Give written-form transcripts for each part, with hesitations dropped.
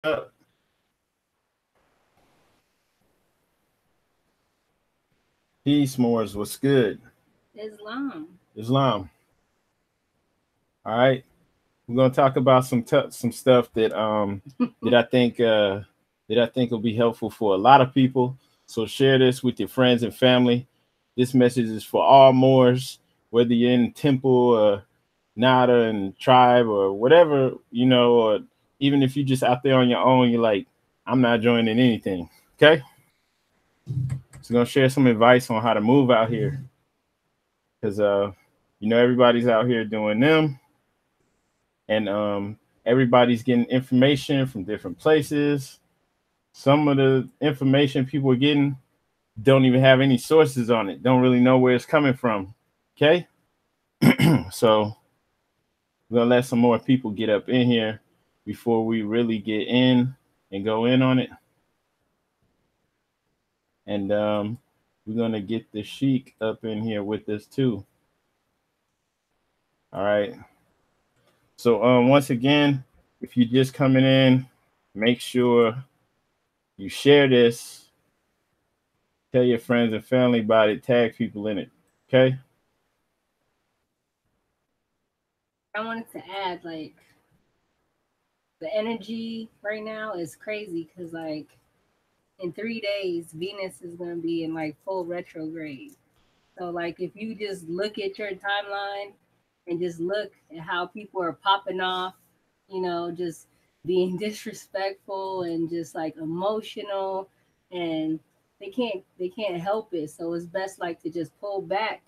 up? Peace, Moors. What's good? Islam. Islam. All right. We're gonna talk about some stuff that I think that I think will be helpful for a lot of people. So share this with your friends and family. This message is for all Moors, whether you're in temple or Nada and tribe or whatever, or even if you're just out there on your own, you're like, I'm not joining anything. Okay. So gonna share some advice on how to move out here. Because everybody's out here doing them, and everybody's getting information from different places. Some of the information people are getting don't even have any sources on it, don't really know where it's coming from. Okay. So we're gonna let some more people get up in here before we really get in and go in on it. And we're gonna get the Sheikh up in here with us too. All right. So once again, if you're just coming in, make sure you share this, tell your friends and family about it, tag people in it. Okay? I wanted to add, like, the energy right now is crazy because, like, in 3 days, Venus is going to be in, like, full retrograde. So, like, if you just look at your timeline and just look at how people are popping off, just being disrespectful and just like emotional, and they can't help it. So it's best like to just pull back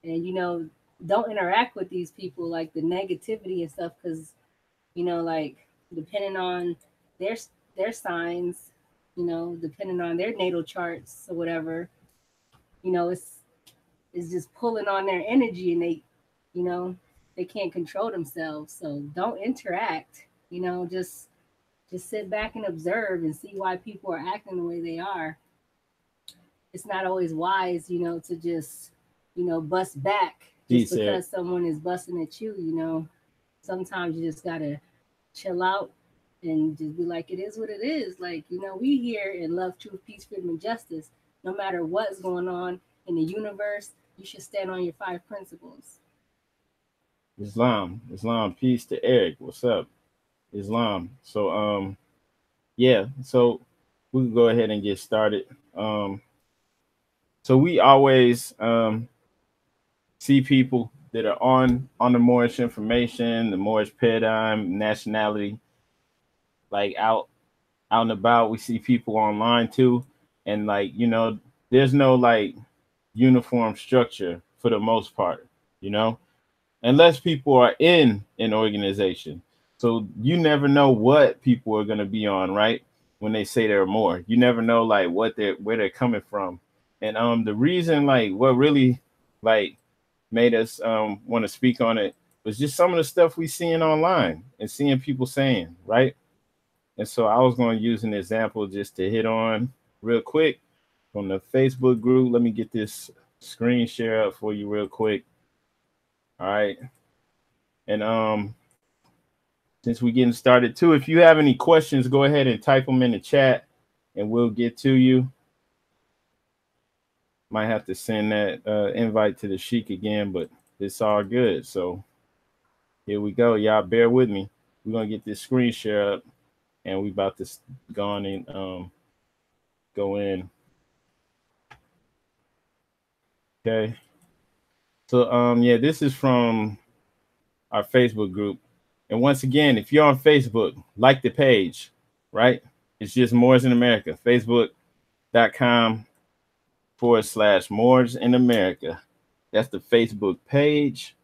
and don't interact with these people, like the negativity and stuff, because like depending on their their signs, depending on their natal charts or whatever, it's just pulling on their energy, and you know they can't control themselves. So don't interact. Just sit back and observe and see why people are acting the way they are. It's not always wise, to just, bust back just Peace, Eric. because someone is busting at you. Sometimes you just gotta chill out and just be like, it is what it is. Like, we here in love, truth, peace, freedom, and justice. No matter what's going on in the universe, you should stand on your five principles. Islam. Islam. Peace to Eric. What's up? Islam. So yeah, so we can go ahead and get started. Um so we always see people that are on the Moorish information, the Moorish paradigm, nationality, like out and about. We see people online too, and like there's no like uniform structure for the most part, you know, unless people are in an organization. So you never know what people are going to be on, right? When they say there are more, you never know like where they're coming from, and the reason like what really like made us want to speak on it was just some of the stuff we seeing online and seeing people saying, right? And so I was going to use an example just to hit on real quick from the Facebook group. Let me get this screen share up for you real quick. All right. And since we're getting started too, if you have any questions, go ahead and type them in the chat and we'll get to you. Might have to send that invite to the Sheik again, but it's all good. So here we go. Y'all bear with me. We're going to get this screen share up and we about to go on and go in. Okay. So yeah, this is from our Facebook group. And once again, if you're on Facebook, like the page, right? It's just Moors in America. Facebook.com/Moors in America. That's the Facebook page.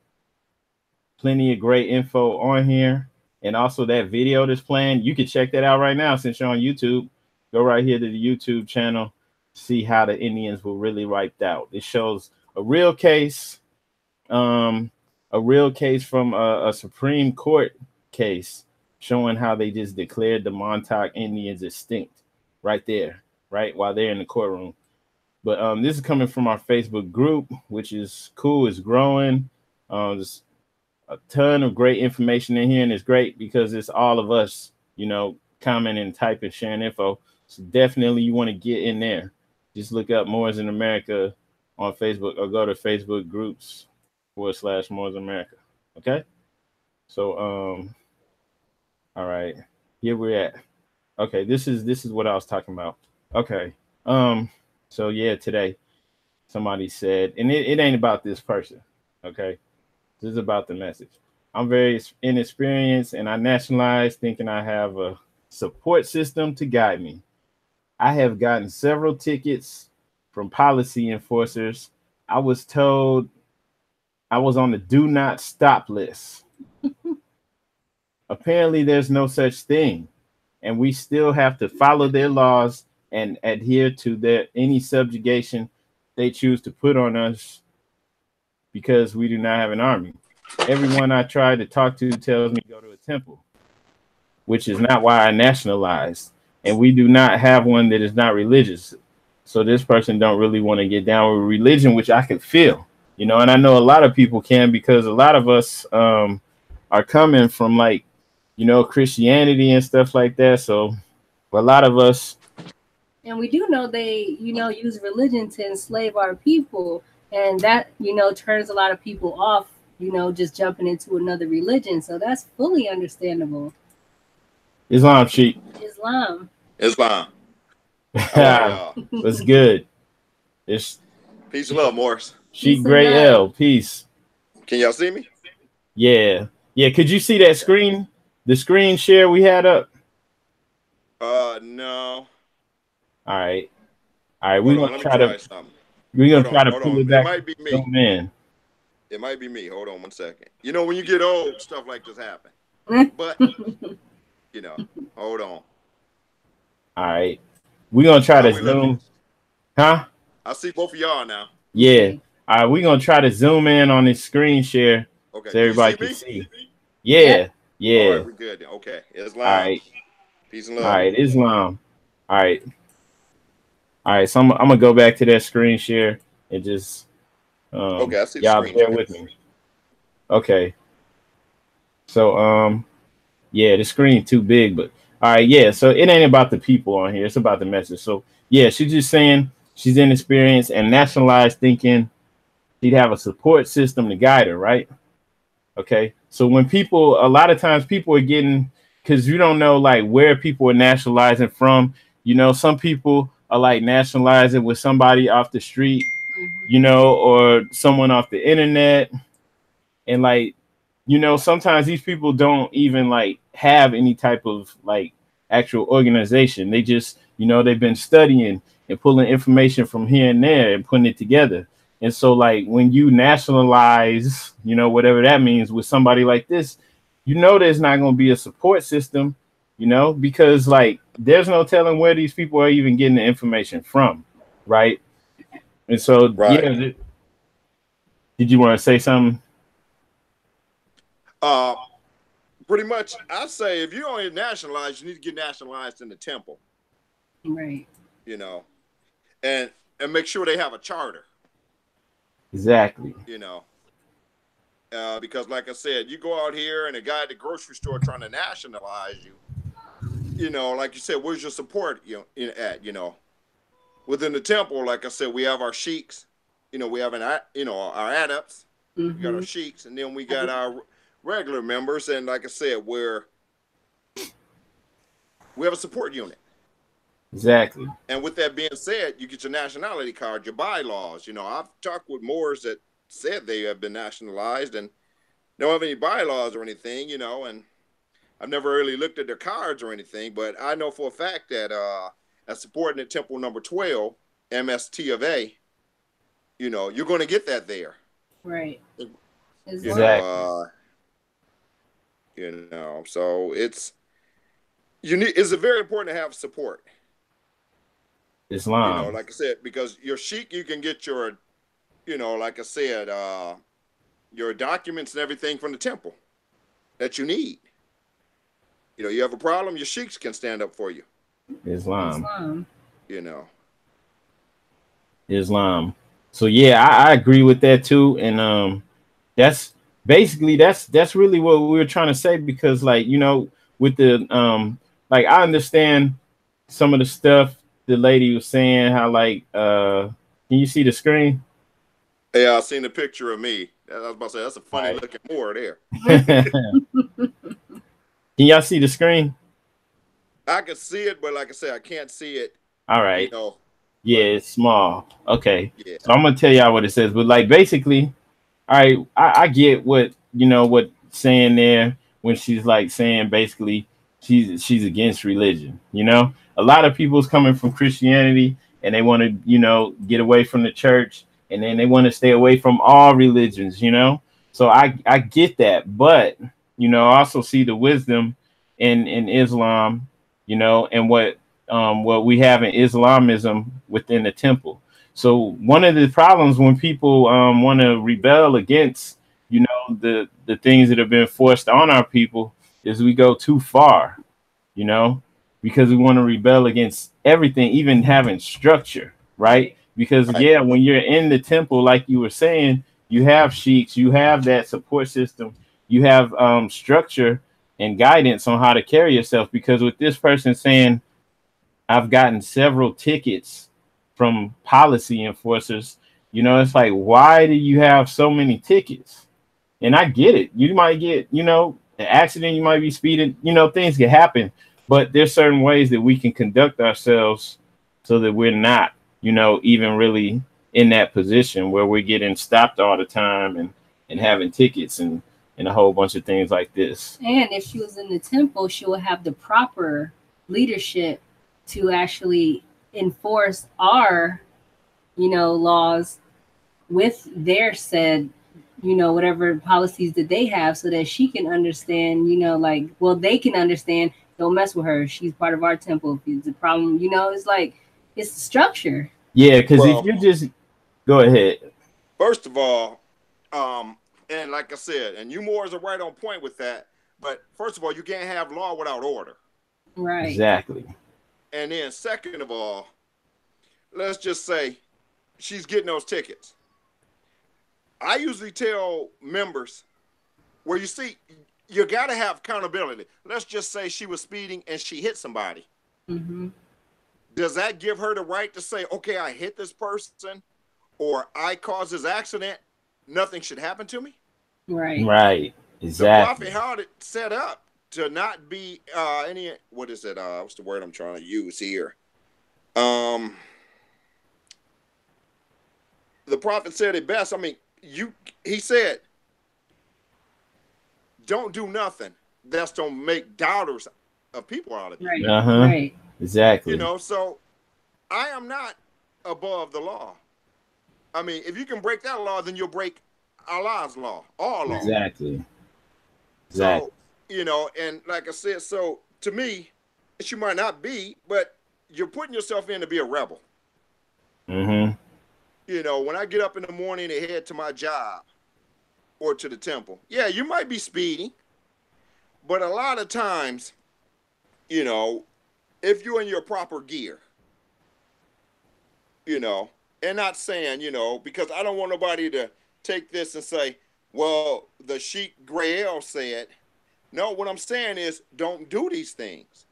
Plenty of great info on here. And also that video that's playing, you can check that out right now since you're on YouTube. Go right here to the YouTube channel, see how the Indians were really wiped out. It shows a real case, um, a real case from a Supreme Court case showing how they just declared the Montauk Indians extinct right there, right while they're in the courtroom. But this is coming from our Facebook group, which is cool. It's growing. There's a ton of great information in here, and it's great because it's all of us comment and type and sharing info. So definitely you want to get in there. Just look up Moors in America on Facebook or go to Facebook groups / Moors America. Okay. So all right, here we're at. Okay, this is what I was talking about. Okay. Um, so yeah, today somebody said, and it ain't about this person. Okay, this is about the message. I'm very inexperienced, and I nationalized thinking I have a support system to guide me. I have gotten several tickets from policy enforcers. I was told I was on the do not stop list. Apparently, there's no such thing, and we still have to follow their laws and adhere to their any subjugation they choose to put on us because we do not have an army. Everyone I try to talk to tells me to go to a temple, which is not why I nationalized. And we do not have one that is not religious. So this person don't really want to get down with religion, which I could feel, and I know a lot of people can because a lot of us are coming from like, Christianity and stuff like that. So a lot of us. And we do know they, use religion to enslave our people. And that, turns a lot of people off, just jumping into another religion. So that's fully understandable. Islam, Sheikh. Islam. What's good? It's peace and love, Morris. Sheikh Gray L. Peace. Can y'all see me? Yeah. Could you see that screen? The screen share we had up? No. All right. We're gonna try to pull it back. It might be me. Man. It might be me. Hold on one second. When you get old, stuff like this happen. But hold on. All right. We're gonna try to zoom. Huh? I see both of y'all now. Yeah. All right, we're gonna try to zoom in on this screen share so everybody can see. Yeah. All right, we're good. Okay. Islam. All right. Peace and love. All right, Islam. All right. So I'm gonna go back to that screen share and just okay, I see y'all bear with me. Okay. So yeah, the screen too big, but all right, yeah. So it ain't about the people on here; it's about the message. So yeah, she's just saying she's inexperienced and nationalized, thinking she'd have a support system to guide her, right? Okay. So when a lot of times people are getting, because you don't know like where people are nationalizing from. Some people are like nationalizing with somebody off the street, or someone off the internet, and like. Sometimes these people don't even like have any type of like actual organization. They just, they've been studying and pulling information from here and there and putting it together. And so like when you nationalize, whatever that means with somebody like this, there's not going to be a support system, because like there's no telling where these people are even getting the information from. Right. And so, yeah. Did you want to say something? Pretty much, I say if you don't get nationalized, you need to get nationalized in the temple. Right. And make sure they have a charter. Exactly. Because like I said, you go out here and a guy at the grocery store trying to nationalize you, like you said, where's your support, at, within the temple, like I said, we have our sheiks, we have our adepts, we got our sheiks, and then we got our regular members, and like I said, we have a support unit. Exactly. And with that being said, you get your nationality card, your bylaws. I've talked with Moors that said they have been nationalized and don't have any bylaws or anything, and I've never really looked at their cards or anything, but I know for a fact that as supporting at Temple number 12, MST of A, you're going to get that there. Right. Exactly. So it's very important to have support. Islam. Like I said, because your sheikh, you can get your, like I said, your documents and everything from the temple that you need. You have a problem, your sheiks can stand up for you. Islam. Islam. So yeah, I agree with that too, and that's really what we were trying to say, because like with the like I understand some of the stuff the lady was saying. How like can you see the screen? Yeah, I seen a picture of me. I was about to say that's a funny Right. looking Moor there. Can y'all see the screen? I could see it, but like I said, I can't see it. All You right. know, Yeah, but it's small. Okay. yeah, So I'm gonna tell y'all what it says. But like basically, all right, I get what what saying there when she's like saying basically she's against religion. A lot of people's coming from Christianity and they want to get away from the church and then they want to stay away from all religions. So I get that, but I also see the wisdom in Islam, and what we have in Islamism within the temple. So one of the problems when people want to rebel against, the things that have been forced on our people is we go too far, you know, because we want to rebel against everything, even having structure, right? Because right, yeah, when you're in the temple, like you were saying, you have sheiks, you have that support system, you have structure and guidance on how to carry yourself. Because with this person saying, I've gotten several tickets from policy enforcers. It's like, why do you have so many tickets? And I get it. You might get, an accident, you might be speeding, things can happen. But there's certain ways that we can conduct ourselves so that we're not, even really in that position where we're getting stopped all the time and having tickets and a whole bunch of things like this. And if she was in the temple, she would have the proper leadership to actually enforce our, laws with their said, whatever policies that they have so that she can understand, they can understand, don't mess with her. She's part of our temple. If it's a problem, it's like, it's structure. Yeah, because if well, you just go ahead. first of all, and like I said, and you Moors are right on point with that. But first of all, you can't have law without order. Right. Exactly. And then second of all, let's just say she's getting those tickets. I usually tell members where you see you got to have accountability. Let's just say she was speeding and she hit somebody. Mm-hmm. Does that give her the right to say, okay, I hit this person or I caused this accident? Nothing should happen to me? Right. Right. Exactly. The Prophet had it set up to not be any, what is it? What's the word I'm trying to use here? The Prophet said it best. I mean, he said, don't do nothing that's to make doubters of people out of you. Right. Uh-huh. Right. Exactly. So I am not above the law. I mean, if you can break that law, then you'll break Allah's law, all law. Exactly. So, and like I said, so to me, you might not be, but you're putting yourself in to be a rebel. Mm-hmm. When I get up in the morning and head to my job or to the temple, yeah, you might be speeding, but a lot of times, if you're in your proper gear, and not saying, because I don't want nobody to take this and say, well, the Sheikh Grael said, no, what I'm saying is don't do these things.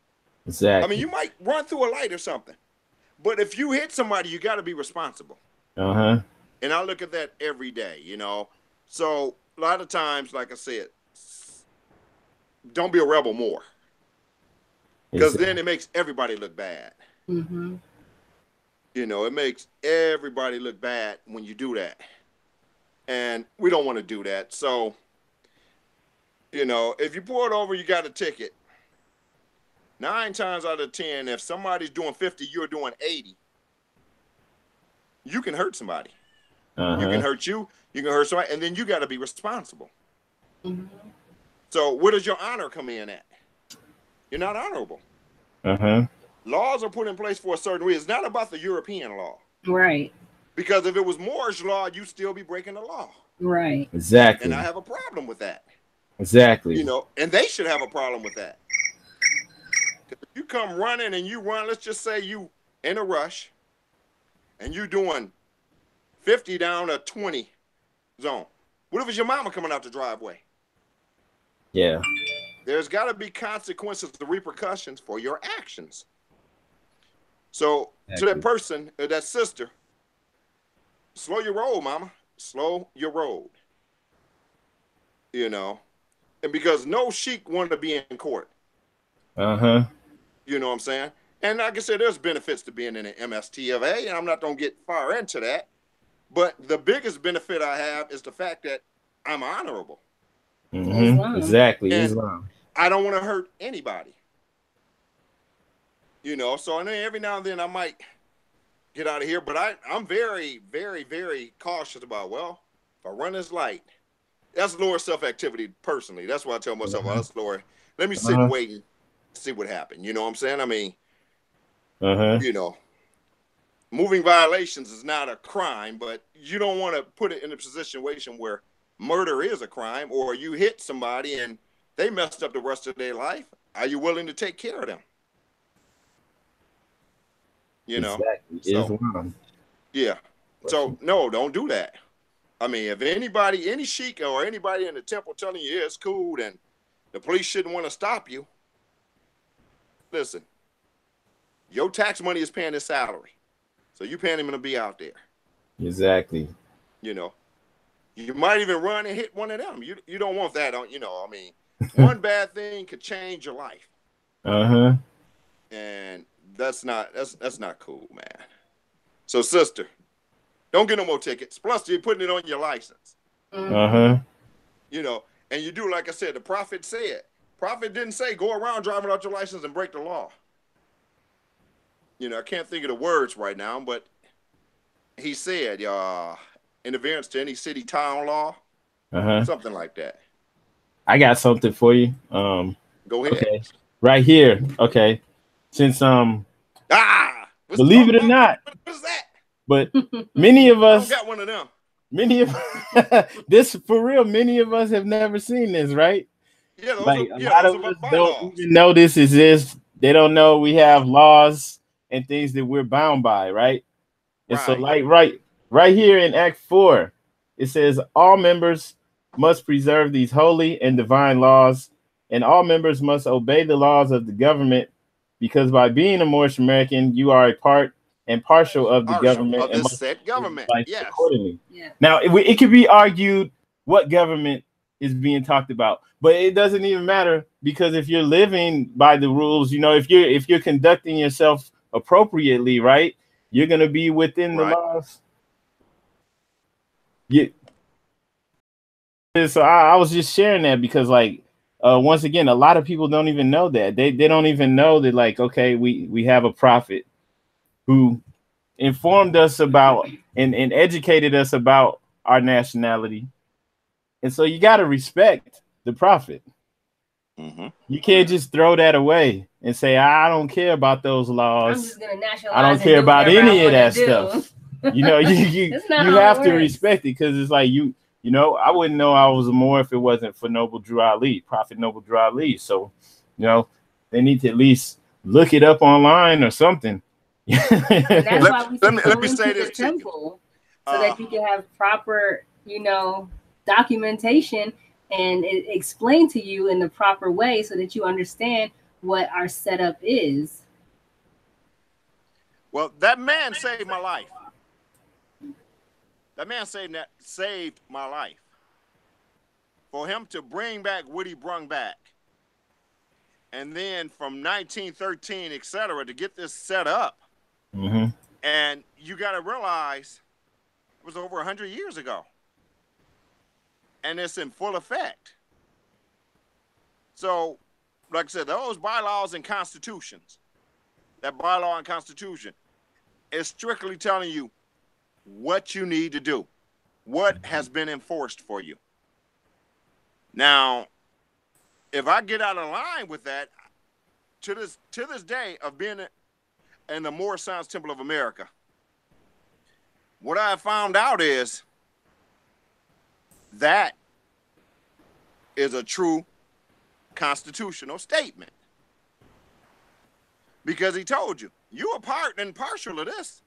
Exactly. I mean, you might run through a light or something, but if you hit somebody, you got to be responsible. Uh-huh. And I look at that every day, So a lot of times, like I said, don't be a rebel more. Because then it makes everybody look bad. Mm-hmm. It makes everybody look bad when you do that. And we don't want to do that. So, if you pull it over, you got a ticket. 9 times out of 10, if somebody's doing 50, you're doing 80, you can hurt somebody. Uh-huh. You can hurt you can hurt somebody, and then you got to be responsible. Mm-hmm. So where does your honor come in at? You're not honorable. Uh-huh. Laws are put in place for a certain reason. It's not about the European law. Right. Because if it was Moorish law, you'd still be breaking the law. Right. Exactly. And I have a problem with that. Exactly. And they should have a problem with that. If you come running and you run, let's just say you in a rush, and you're doing 50 down a 20 zone. What if it's your mama coming out the driveway? Yeah. There's got to be consequences, the repercussions for your actions. So to that person, that sister, slow your roll, mama. Slow your roll. You know, and because no sheikh wanted to be in court. Uh-huh. You know what I'm saying? And like I said, there's benefits to being in an MSTFA, and I'm not going to get far into that. But the biggest benefit I have is the fact that I'm honorable. Mm-hmm. Exactly. And Islam. I don't want to hurt anybody. You know, so and then every now and then I might get out of here, but I'm very, very, very cautious about, well, if I run this light, that's lower self-activity personally. That's why I tell myself, oh, that's lower. Let me sit and wait and see what happened. You know what I'm saying? I mean, you know, moving violations is not a crime, but you don't want to put it in a situation where murder is a crime, or you hit somebody and they messed up the rest of their life. Are you willing to take care of them? You know? Exactly. So, Islam. yeah. So, no, don't do that. I mean, if anybody, any sheikh or anybody in the temple telling you, yeah, it's cool, then the police shouldn't want to stop you. Listen, your tax money is paying his salary. So you paying him to be out there. Exactly. You know, you might even run and hit one of them. You don't want that, you know, I mean, one bad thing could change your life. Uh-huh. And that's not cool, man. So, sister, don't get no more tickets. Plus, you're putting it on your license. Uh-huh. You know, and you do, like I said, the prophet said. Prophet didn't say go around driving out your license and break the law. You know, I can't think of the words right now, but he said, interference to any city, town law, something like that. I got something for you. Go ahead. Okay. Right here. Okay. Since believe it or not, what is that? But many of us I don't got one of them. Many of this for real. Many of us have never seen this, right? Yeah, those like are, a yeah, lot those of are us bylaws. don't even know this exists. They don't know we have laws and things that we're bound by, right? And so, like right here in Act 4, it says all members must preserve these holy and divine laws, and all members must obey the laws of the government, because by being a Moorish American, you are a part and partial of the government of and this must said government. Yes. accordingly. Yeah. Now, it could be argued what government is being talked about, but it doesn't even matter, because if you're living by the rules, you know, if you're conducting yourself appropriately, right, you're gonna be within the laws. Yeah. So I was just sharing that because, like, once again, a lot of people don't even know that. They don't even know that, like, okay, we have a prophet who informed us about and educated us about our nationality. And so you got to respect the prophet. You can't just throw that away and say, I don't care about those laws. I'm just gonna nationalize. I don't care about any of that stuff. You know, you have to respect it, because it's like you know, I wouldn't know I was a Moor if it wasn't for Noble Drew Ali, Prophet Noble Drew Ali. So, you know, they need to at least look it up online or something. That's why we let me say this to temple, so that you can have proper, you know, documentation and it explain to you in the proper way so that you understand what our setup is. Well, that man saved my life. That man saved my life. For him to bring back what he brung back, and then from 1913, etc., to get this set up. And you got to realize it was over 100 years ago, and it's in full effect. So, like I said, those bylaws and constitutions, that bylaw and constitution is strictly telling you what you need to do, what has been enforced for you. Now, if I get out of line with that, to this day of being in the Moorish Temple of America, what I have found out is that is a true constitutional statement, because he told you are part and partial of this.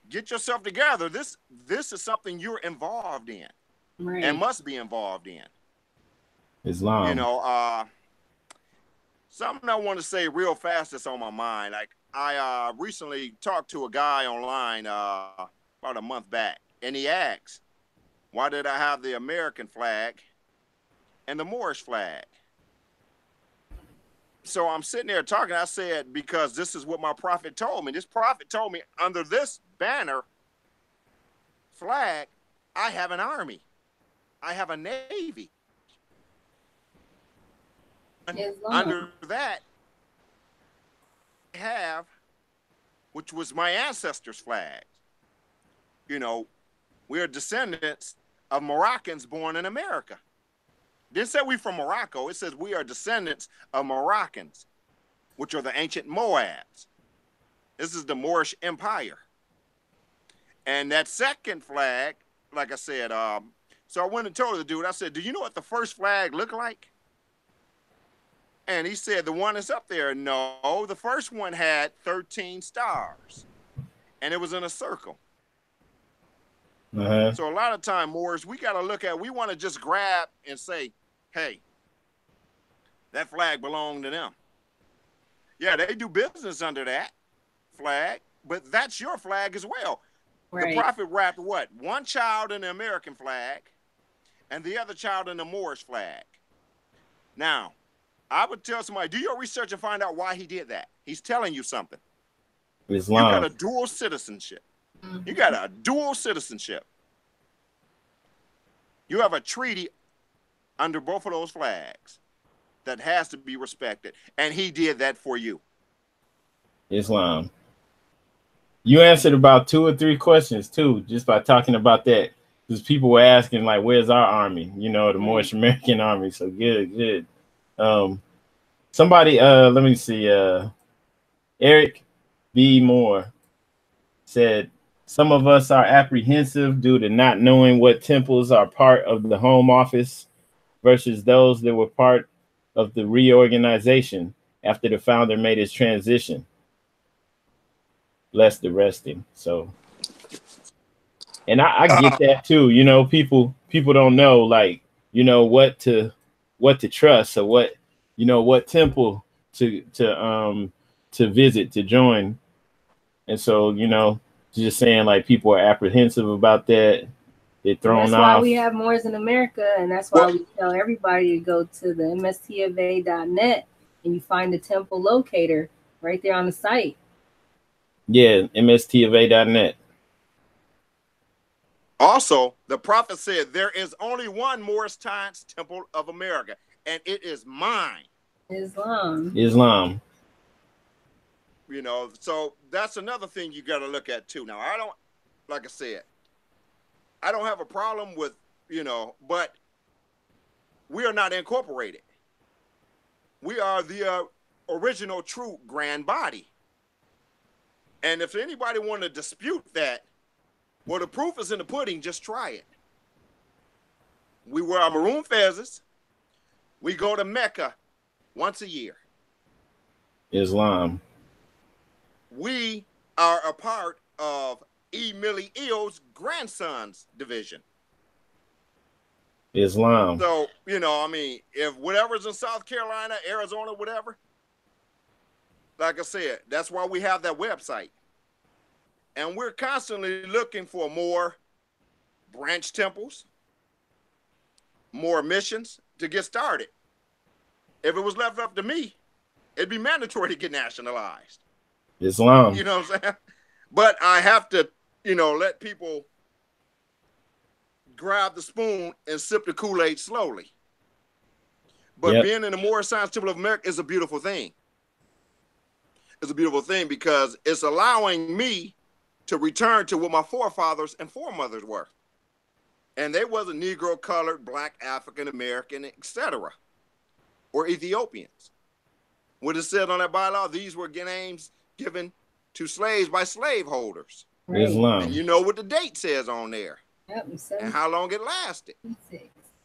Get yourself together. This is something you're involved in, and must be involved in. You Islam. know, something I want to say real fast that's on my mind. Like I recently talked to a guy online about a month back, and he asked, "Why did I have the American flag and the Moorish flag?" So I'm sitting there talking. I said, because this is what my prophet told me. This prophet told me under this banner flag, I have an army, I have a navy. Islam. Under that, I have, which was my ancestors' flag. You know, we are descendants of Moroccans born in America. It didn't say we from Morocco. It says we are descendants of Moroccans, which are the ancient Moabs. This is the Moorish Empire. And that second flag, like I said, so I went and told the dude, I said, do you know what the first flag looked like? And he said, the one that's up there. No, the first one had 13 stars, and it was in a circle. So a lot of time, Moors, we got to look at, we want to just grab and say, hey, that flag belonged to them. Yeah, they do business under that flag, but that's your flag as well. Right. The prophet wrapped what? One child in the American flag and the other child in the Moorish flag. Now, I would tell somebody, do your research and find out why he did that. He's telling you something. Islam. You got a dual citizenship. You got a dual citizenship. You have a treaty under both of those flags that has to be respected. And he did that for you. Islam. You answered about 2 or 3 questions too, just by talking about that. Because people were asking, like, where's our army? You know, the Moorish American army. So good. Somebody, let me see. Eric B. Moore said, some of us are apprehensive due to not knowing what temples are part of the home office versus those that were part of the reorganization after the founder made his transition. Less the resting. So, and I get that too. You know, people don't know, like, you know, what to trust, or what, you know, what temple to visit, to join. And so, you know, just saying, like, people are apprehensive about that. They're thrown off. That's why we have Moors in America, and that's why we tell everybody to go to the mstofa.net and you find the temple locator right there on the site. Yeah, mstofa.net. Also, the prophet said there is only one Moorish temple of America, and it is mine. Islam. You know, so that's another thing you got to look at too. Now, I don't, like I said, I don't have a problem with, you know, but we are not incorporated. We are the original true grand body. And if anybody want to dispute that, well, the proof is in the pudding. Just try it. We wear our maroon fezzes. We go to Mecca once a year. Islam. We are a part of E. Millie Eo's grandson's division. Islam. So, you know, I mean, if whatever's in South Carolina, Arizona, whatever, like I said, that's why we have that website. And we're constantly looking for more branch temples, more missions to get started. If it was left up to me, it'd be mandatory to get nationalized. Islam. You know what I'm saying? But I have to, you know, let people grab the spoon and sip the Kool-Aid slowly. But being in the Moorish Science Temple of America is a beautiful thing. It's a beautiful thing because it's allowing me to return to what my forefathers and foremothers were. And they wasn't Negro, colored, black, African American, etc., or Ethiopians. What it said on that bylaw, these were names given to slaves by slaveholders. Right. Islam. And you know what the date says on there. Yep, and how long it lasted.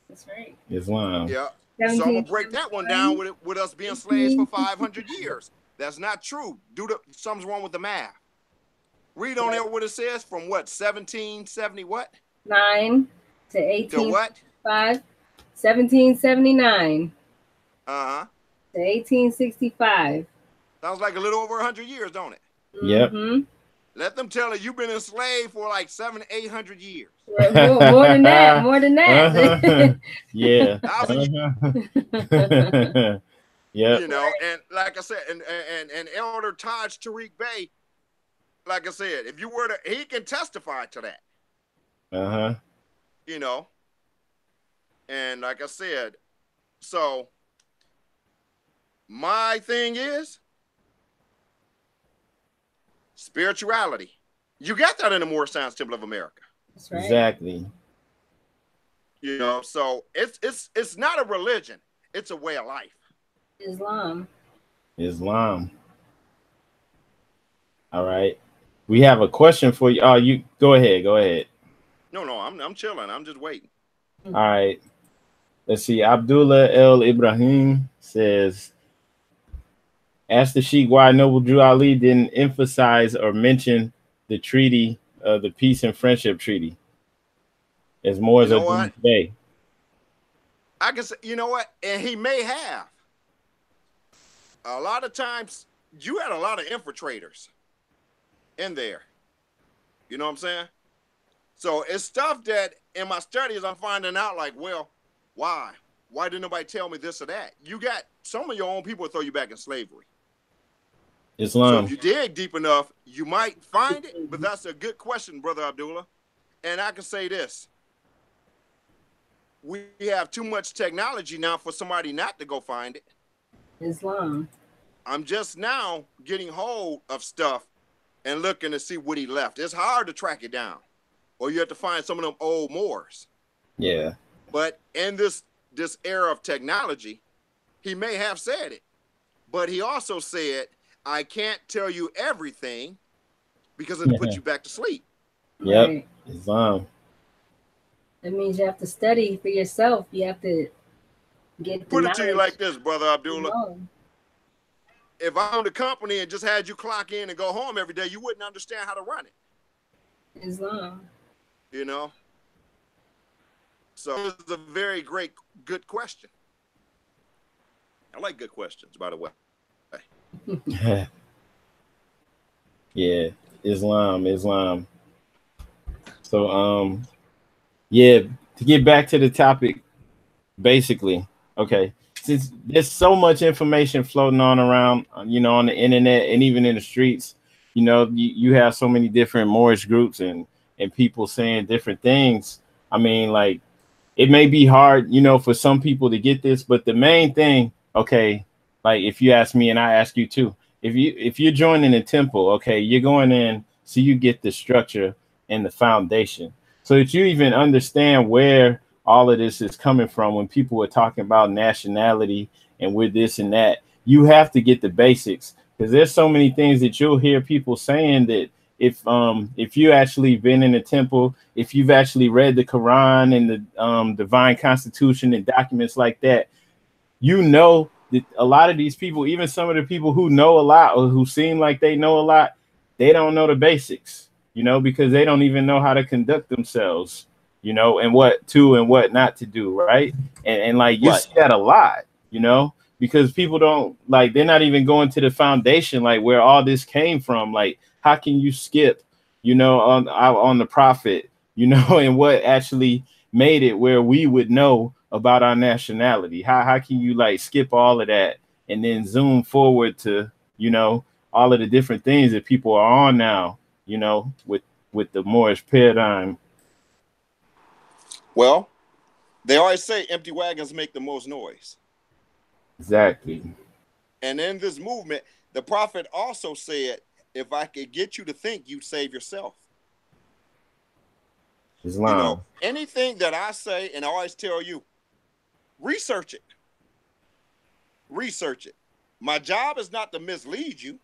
That's right. Islam. Yeah. So I'm going to break that one down with us being slaves for 500 years. That's not true. Something's wrong with the math. Read on there what it says from what, 1770 what? 9 to 18. To what? 5. 1779 Uh-huh. to 1865. Sounds like a little over 100 years, don't it? Yep. Mm-hmm. Let them tell you you've been enslaved for like 700, 800 years. More than that. More than that. Uh-huh. Yeah. 1,000 years. Uh-huh. Yep. You know, and like I said, and Elder Taj Tariq Bey, like I said, if you were to, he can testify to that. Uh-huh. You know, and like I said, so my thing is spirituality. You got that in the Moorish Temple of America. That's right. Exactly. You know, so it's not a religion, it's a way of life. Islam. All right. We have a question for you. Oh, you go ahead. Go ahead. No, I'm chilling. I'm just waiting. All right. Let's see. Abdullah El Ibrahim says, ask the Sheikh why Noble Drew Ali didn't emphasize or mention the treaty, the Peace and Friendship Treaty, as more as You know a today. I can say, you know what? And he may have. A lot of times, you had a lot of infiltrators in there. You know what I'm saying? So it's stuff that in my studies, I'm finding out like, well, why? Why didn't nobody tell me this or that? You got some of your own people throw you back in slavery. Islam. So if you dig deep enough, you might find it, but that's a good question, Brother Abdullah. And I can say this. We have too much technology now for somebody not to go find it. Islam. I'm just now getting hold of stuff and looking to see what he left. It's hard to track it down, or you have to find some of them old Moors. Yeah. But in this era of technology, he may have said it, but he also said, I can't tell you everything because it'll put you back to sleep. Yep. Right. Islam. That means you have to study for yourself. You have to get Put it to you like this, Brother Abdullah. No. If I owned a company and just had you clock in and go home every day, you wouldn't understand how to run it. Islam. You know? So it's a very good question. I like good questions, by the way. Yeah. Islam. So, yeah, to get back to the topic, basically, okay, since there's so much information floating on around, you know, on the internet and even in the streets, you know, you have so many different Moorish groups and people saying different things. I mean, like, it may be hard, you know, for some people to get this, but the main thing, okay, like if you ask me and I ask you too, if you're joining a temple, okay, you're going in so you get the structure and the foundation, so that you even understand where all of this is coming from. When people are talking about nationality and we're this and that, you have to get the basics, because there's so many things that you'll hear people saying that if you actually been in a temple, if you've actually read the Quran and the divine constitution and documents like that, you know that a lot of these people, even some of the people who know a lot or who seem like they know a lot, they don't know the basics, you know, because they don't even know how to conduct themselves, you know, and what to and what not to do, right? And like you see that a lot, you know, because people don't, like, they're not even going to the foundation, like where all this came from. Like, how can you skip, you know, on the prophet, you know, and what actually made it where we would know about our nationality? How can you like skip all of that and then zoom forward to, you know, all of the different things that people are on now, you know, with the Moorish paradigm? Well, they always say empty wagons make the most noise. Exactly. And in this movement, the prophet also said, if I could get you to think, you'd save yourself. Islam. You know, anything that I say, and I always tell you, research it. Research it. My job is not to mislead you.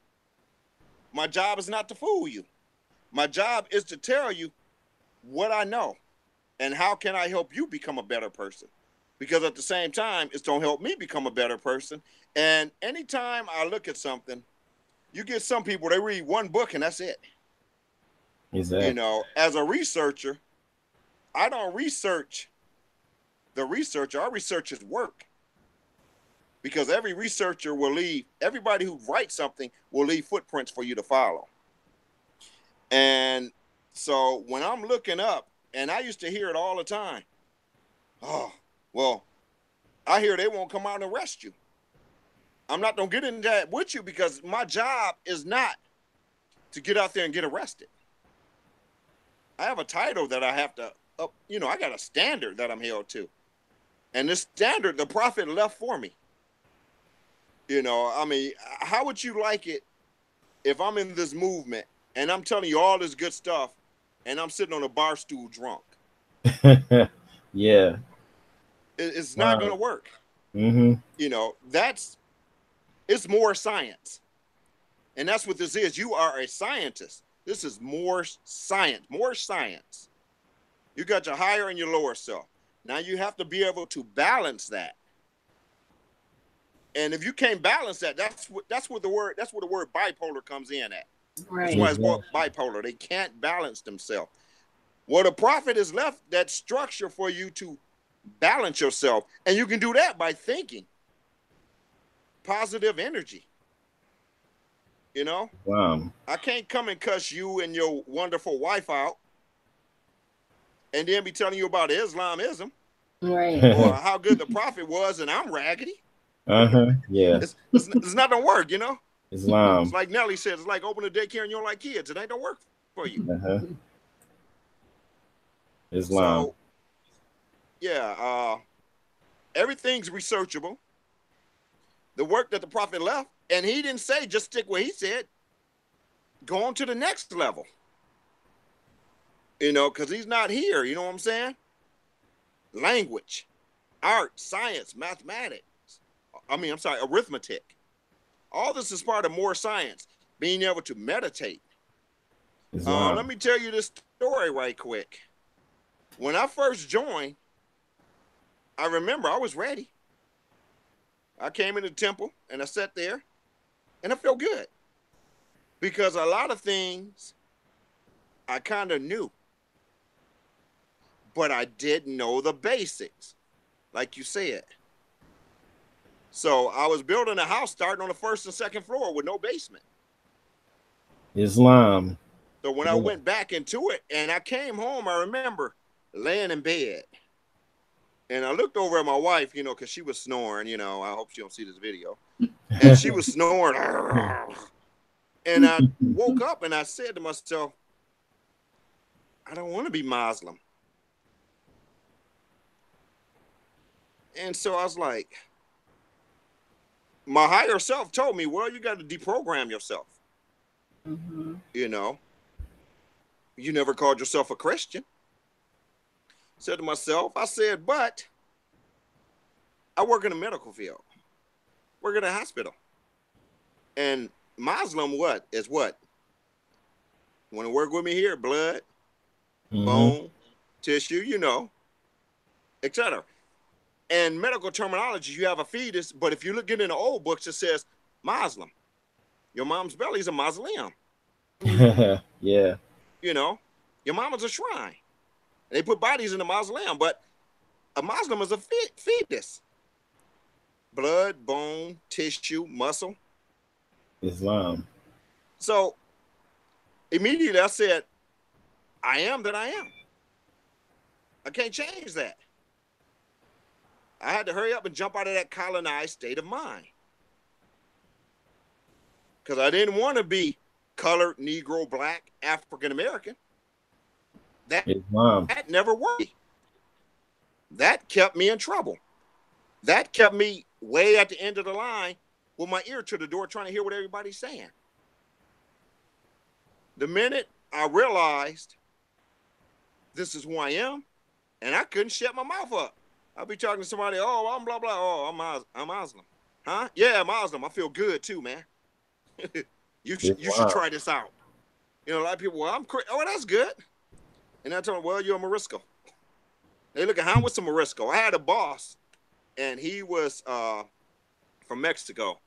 My job is not to fool you. My job is to tell you what I know and how can I help you become a better person. Because at the same time, it's going to help me become a better person. And anytime I look at something, you get some people, they read one book and that's it. Exactly. You know, as a researcher, I don't research the researcher, our researchers work. Because every researcher will leave, everybody who writes something will leave footprints for you to follow. And so when I'm looking up, and I used to hear it all the time, oh, well, I hear they won't come out and arrest you. I'm not going to get into that with you because my job is not to get out there and get arrested. I have a title that I have to, I got a standard that I'm held to. And this standard, the prophet left for me. I mean, how would you like it if I'm in this movement and I'm telling you all this good stuff and I'm sitting on a bar stool drunk? Yeah. It's not going to work. Mm-hmm. It's more science. And that's what this is. You are a scientist. This is more science, more science. You got your higher and your lower self. Now you have to be able to balance that. And if you can't balance that, that's where the word bipolar comes in at. Right. That's why it's called bipolar. They can't balance themselves. Well, the prophet has left that structure for you to balance yourself. And you can do that by thinking. Positive energy. Wow. I can't come and cuss you and your wonderful wife out and then be telling you about Islamism. Right. Or how good the prophet was and I'm raggedy. Yeah. It's not gonna work, Islam. It's like Nelly said, it's like open a daycare and you don't like kids. It ain't gonna work for you. Islam. So, yeah, everything's researchable. The work that the prophet left, and he didn't say just stick where he said. Go on to the next level. Because he's not here. You know what I'm saying? Language, art, science, mathematics. Arithmetic. All this is part of more science. Being able to meditate. Let me tell you this story right quick. When I first joined, I remember I was ready. I came into the temple and I sat there and I felt good. Because a lot of things I kind of knew. But I didn't know the basics, like you said. So I was building a house starting on the first and second floor with no basement. Islam. So when I went back into it and I came home, I remember laying in bed. And I looked over at my wife, because she was snoring, I hope she don't see this video. And she was snoring. And I woke up and I said to myself, I don't want to be Muslim. And so I was like, my higher self told me, well, you got to deprogram yourself. Mm-hmm. You never called yourself a Christian. Said to myself, but I work in the medical field. Work in a hospital. And Muslim is what? Want to work with me here? Blood, bone, tissue, etc. And medical terminology, you have a fetus, but if you look in the old books, it says Muslim. Your mom's belly is a mausoleum. Yeah. Your mama's a shrine. They put bodies in the mausoleum, but a Muslim is a fetus. Blood, bone, tissue, muscle. Islam. So immediately I said, I am that I am. I can't change that. I had to hurry up and jump out of that colonized state of mind. Because I didn't want to be colored, Negro, black, African American. That never worked. That kept me in trouble. That kept me way at the end of the line with my ear to the door trying to hear what everybody's saying. The minute I realized this is who I am, and I couldn't shut my mouth up. I'll be talking to somebody, oh, I'm blah, blah, oh, I'm Muslim. Huh? Yeah, I'm Muslim. I feel good too, man. You should try this out. A lot of people, well, oh, that's good. And I told them, well, you're a Morisco. They look at how what's a Morisco? I had a boss, and he was from Mexico.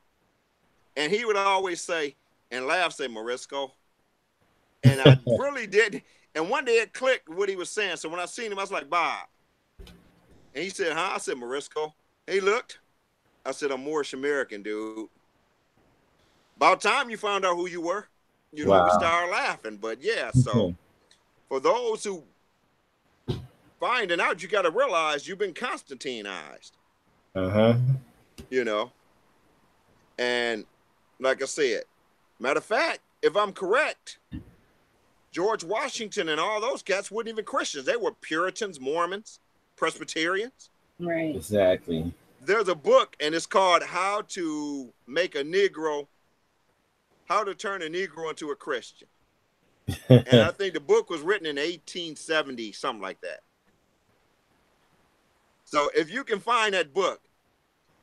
And he would always say, and laugh, say Morisco. And I really did. And one day it clicked what he was saying. So when I seen him, I was like, Bob. And he said, huh? I said, Morisco. He looked. I said, I'm Moorish American, dude. About time you found out who you were. You know, we started laughing. But yeah, so for those who finding out, you got to realize you've been Constantinized. You know, and like I said, matter of fact, if I'm correct, George Washington and all those cats weren't even Christians. They were Puritans, Mormons, Presbyterians. Right. Exactly. There's a book, and it's called How to Turn a Negro into a Christian. And I think the book was written in 1870, something like that. So if you can find that book,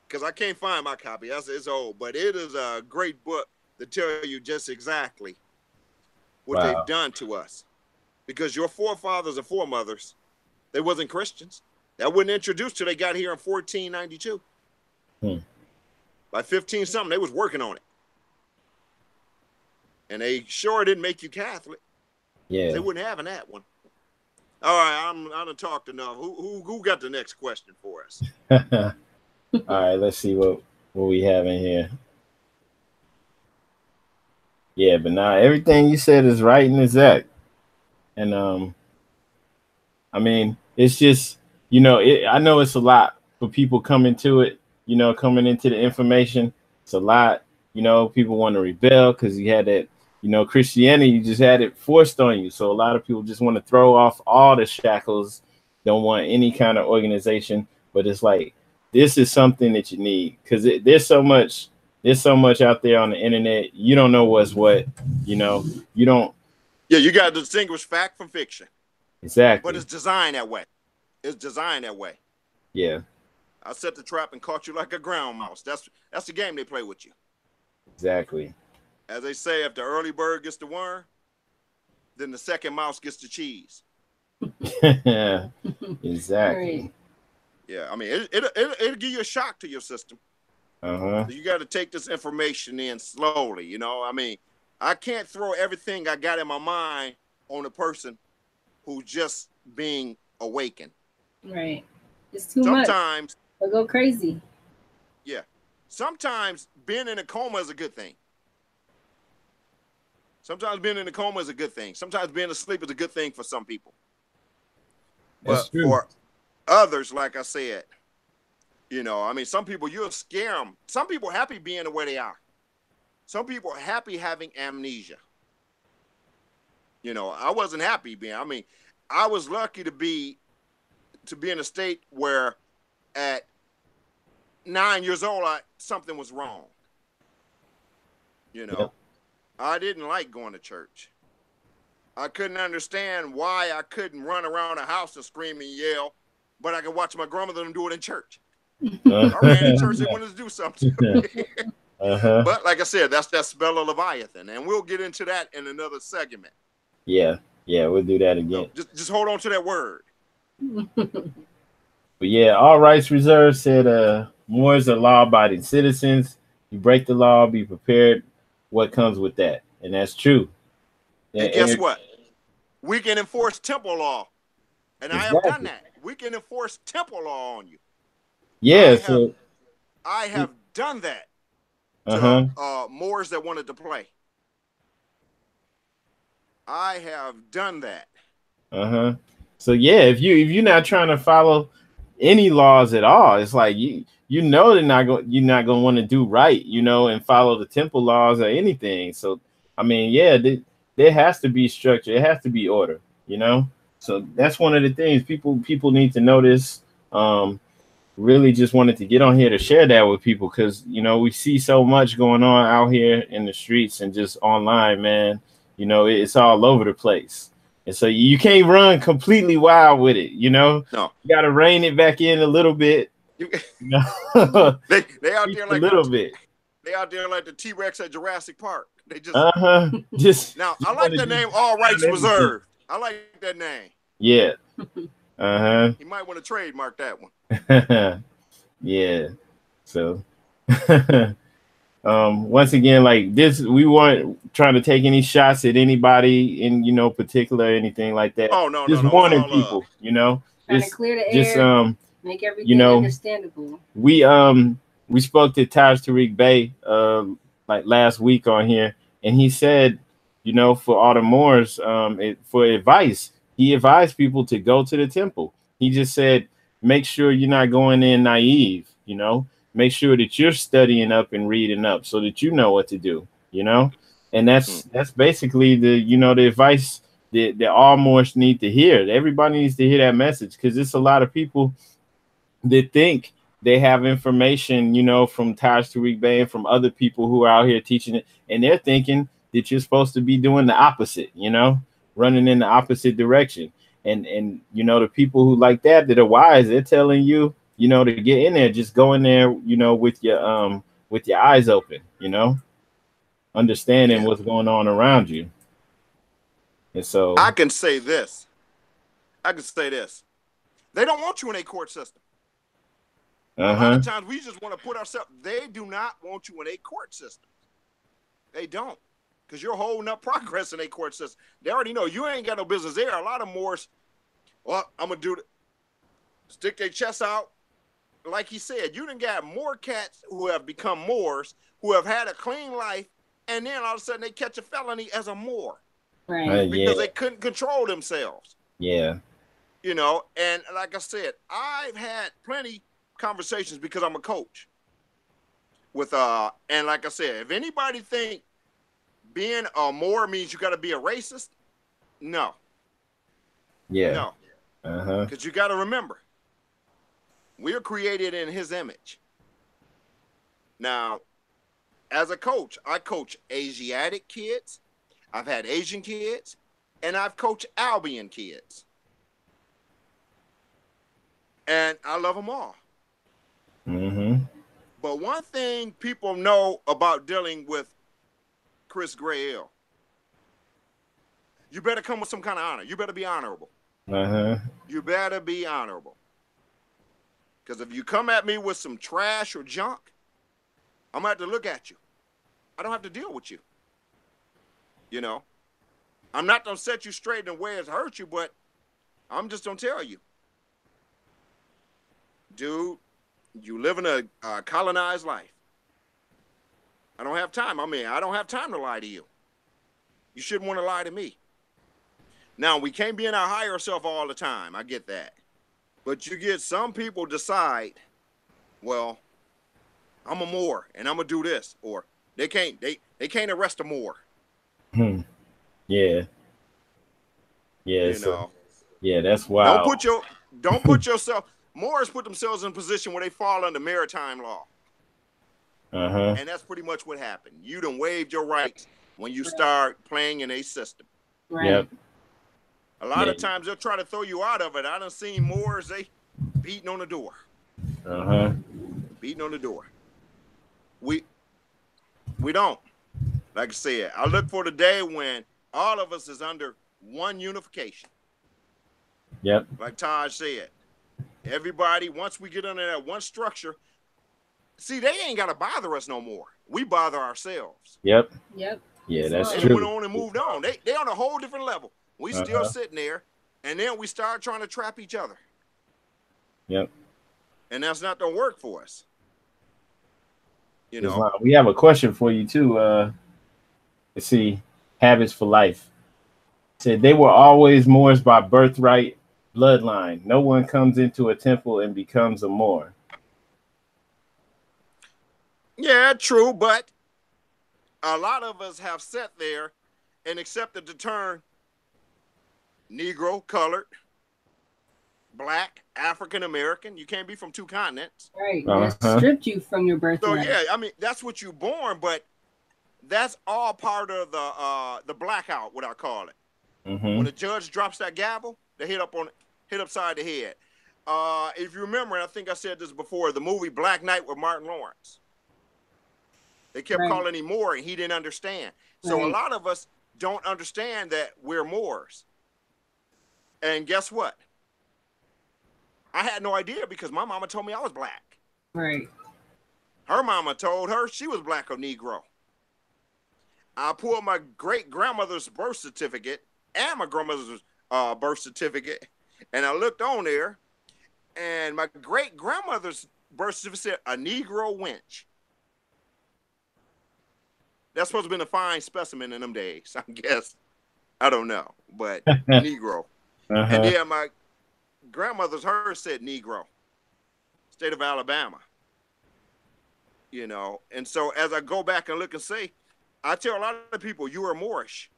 because I can't find my copy, it's old, but it is a great book to tell you just exactly what they've done to us. Because your forefathers and foremothers, they wasn't Christians. That wasn't introduced till they got here in 1492. By 15 something, they was working on it. And they sure didn't make you Catholic. Yeah. They wouldn't have that one. All right, I done talked enough. Who got the next question for us? All right, let's see what we have in here. Yeah, but now everything you said is right and exact. And I mean, it's just, you know, I know it's a lot for people coming to it, you know, coming into the information. It's a lot, you know, people want to rebel because you had that, you know, Christianity, you just had it forced on you. So a lot of people just want to throw off all the shackles, don't want any kind of organization. But it's like, this is something that you need, because there's so much out there on the internet. You don't know what's what, you know, you don't. Yeah, you got to distinguish fact from fiction. Exactly. But it's designed that way. It's designed that way. Yeah. I set the trap and caught you like a ground mouse. That's the game they play with you. Exactly. As they say, if the early bird gets the worm, then the second mouse gets the cheese. Exactly. Yeah, I mean, it'll give you a shock to your system. So you got to take this information in slowly. You know, I mean, I can't throw everything I got in my mind on a person who's just being awakened. Right. It's too much. Sometimes they'll go crazy. Yeah. Sometimes being in a coma is a good thing. Sometimes being in a coma is a good thing. Sometimes being asleep is a good thing for some people. That's but for others, like I said, you know, I mean, some people, you'll scare them. Some people happy being the way they are. Some people are happy having amnesia. You know, I wasn't happy being, I mean, I was lucky to be in a state where at 9 years old, something was wrong. You know, yep. I didn't like going to church. I couldn't understand why I couldn't run around the house and scream and yell, but I could watch my grandmother do it in church. I ran in church, they wanted to do something. But like I said, that's that spell of Leviathan, and we'll get into that in another segment. Yeah, we'll do that again. So just hold on to that word. But yeah, all rights reserved said Moors are law-abiding citizens. You break the law, be prepared what comes with that. And that's true. And guess what? We can enforce temple law. And exactly. I have done that. We can enforce temple law on you. Yeah. I have done that to Moors that wanted to play. I have done that. So yeah, if you're not trying to follow any laws at all, it's like you know you're not gonna want to do right, you know, and follow the temple laws or anything. So I mean, yeah, there has to be structure, it has to be order, you know. So that's one of the things people need to know this. Really just wanted to get on here to share that with people, because you know we see so much going on out here in the streets and just online, man. You know, it's all over the place. And so you can't run completely wild with it, you know. No. You got to rein it back in a little bit. You know? they out there like a little bit. They out there like the T-Rex at Jurassic Park. They just just now. I like the name All Rights Reserved. I like that name. Yeah. You might want to trademark that one. Yeah. So once again, like this, we weren't trying to take any shots at anybody in, you know, particular, anything like that. Oh no, just no, warning people, you know. Trying to clear the air. Make You everything know, understandable. we spoke to Taj Tariq Bey like last week on here, and he said, you know, for all the Moors, for advice, he advised people to go to the temple. He just said, make sure you're not going in naive, you know, make sure that you're studying up and reading up so that you know what to do, you know, and that's basically the, you know, the advice that all Moors need to hear. Everybody needs to hear that message, because it's a lot of people that think they have information, you know, from Taj Tariq Bey and from other people who are out here teaching it, and they're thinking that you're supposed to be doing the opposite, you know, running in the opposite direction. And you know, the people who like that are wise, they're telling you, you know, to get in there, just go in there, you know, with your eyes open, you know, understanding Yeah. what's going on around you. And so I can say this. I can say this. They don't want you in a court system. A lot of times we just want to put ourselves. They do not want you in a court system. They don't, because you're holding up progress in a court system. They already know you ain't got no business there. A lot of Moors, well, I'm gonna do stick their chests out. Like he said, you done got more cats who have become Moors, who have had a clean life, and then all of a sudden they catch a felony as a Moor, Right. because they couldn't control themselves. Yeah. You know, and like I said, I've had plenty conversations because I'm a coach with and like I said, if anybody think being a Moor means you got to be a racist, no. Yeah. No. Because you got to remember, we're created in his image. Now, as a coach, I coach Asiatic kids, I've had Asian kids, and I've coached Albion kids. And I love them all. But one thing people know about dealing with Chris Grayle, you better come with some kind of honor. You better be honorable. You better be honorable. Because if you come at me with some trash or junk, I'm going to have to look at you. I don't have to deal with you. You know, I'm not going to set you straight in ways to hurt you, but I'm just going to tell you. Dude, you live in a colonized life. I don't have time. I mean, I don't have time to lie to you. You shouldn't want to lie to me. Now, we can't be in our higher self all the time. I get that. But you get some people decide, well, I'm a Moor and I'm going to do this. Or they can't arrest a Moor. Yeah. Yeah. You know. Yeah, that's wild. Don't put yourself. Moors put themselves in a position where they fall under maritime law. And that's pretty much what happened. You done waived your rights when you start playing in a system. Right. Yep. A lot of times they'll try to throw you out of it. I done seen Moors, they beating on the door. Beating on the door. We don't. Like I said, I look for the day when all of us is under one unification. Yep. Like Taj said. Everybody, once we get under that one structure, see, they ain't got to bother us no more. We bother ourselves. Yep. Yep. Yeah, that's They true. went on and moved on. They on a whole different level. We still sitting there, and then we start trying to trap each other. Yep. And that's not going to work for us. You know. Islam. We have a question for you too. Let's see. Habits for life. Said they were always Moors by birthright, bloodline. No one comes into a temple and becomes a Moor. Yeah, true, but a lot of us have sat there and accepted the term Negro, colored, black, African American. You can't be from two continents. Right. That stripped you from your birthright. So yeah, I mean that's what you're born, but that's all part of the blackout, what I call it. When the judge drops that gavel, they hit upside the head. If you remember, and I think I said this before, the movie Black Knight with Martin Lawrence. They kept calling him Moor, and he didn't understand. So a lot of us don't understand that we're Moors. And guess what? I had no idea because my mama told me I was black. Right. Her mama told her she was black or Negro. I pulled my great-grandmother's birth certificate and my grandmother's birth certificate, and I looked on there, And my great grandmother's birth certificate said a Negro wench. That's supposed to have been a fine specimen in them days, I guess. I don't know, but Negro. And then my grandmother's hers said Negro, state of Alabama. You know, and so as I go back and look and say, I tell a lot of people, you are Moorish.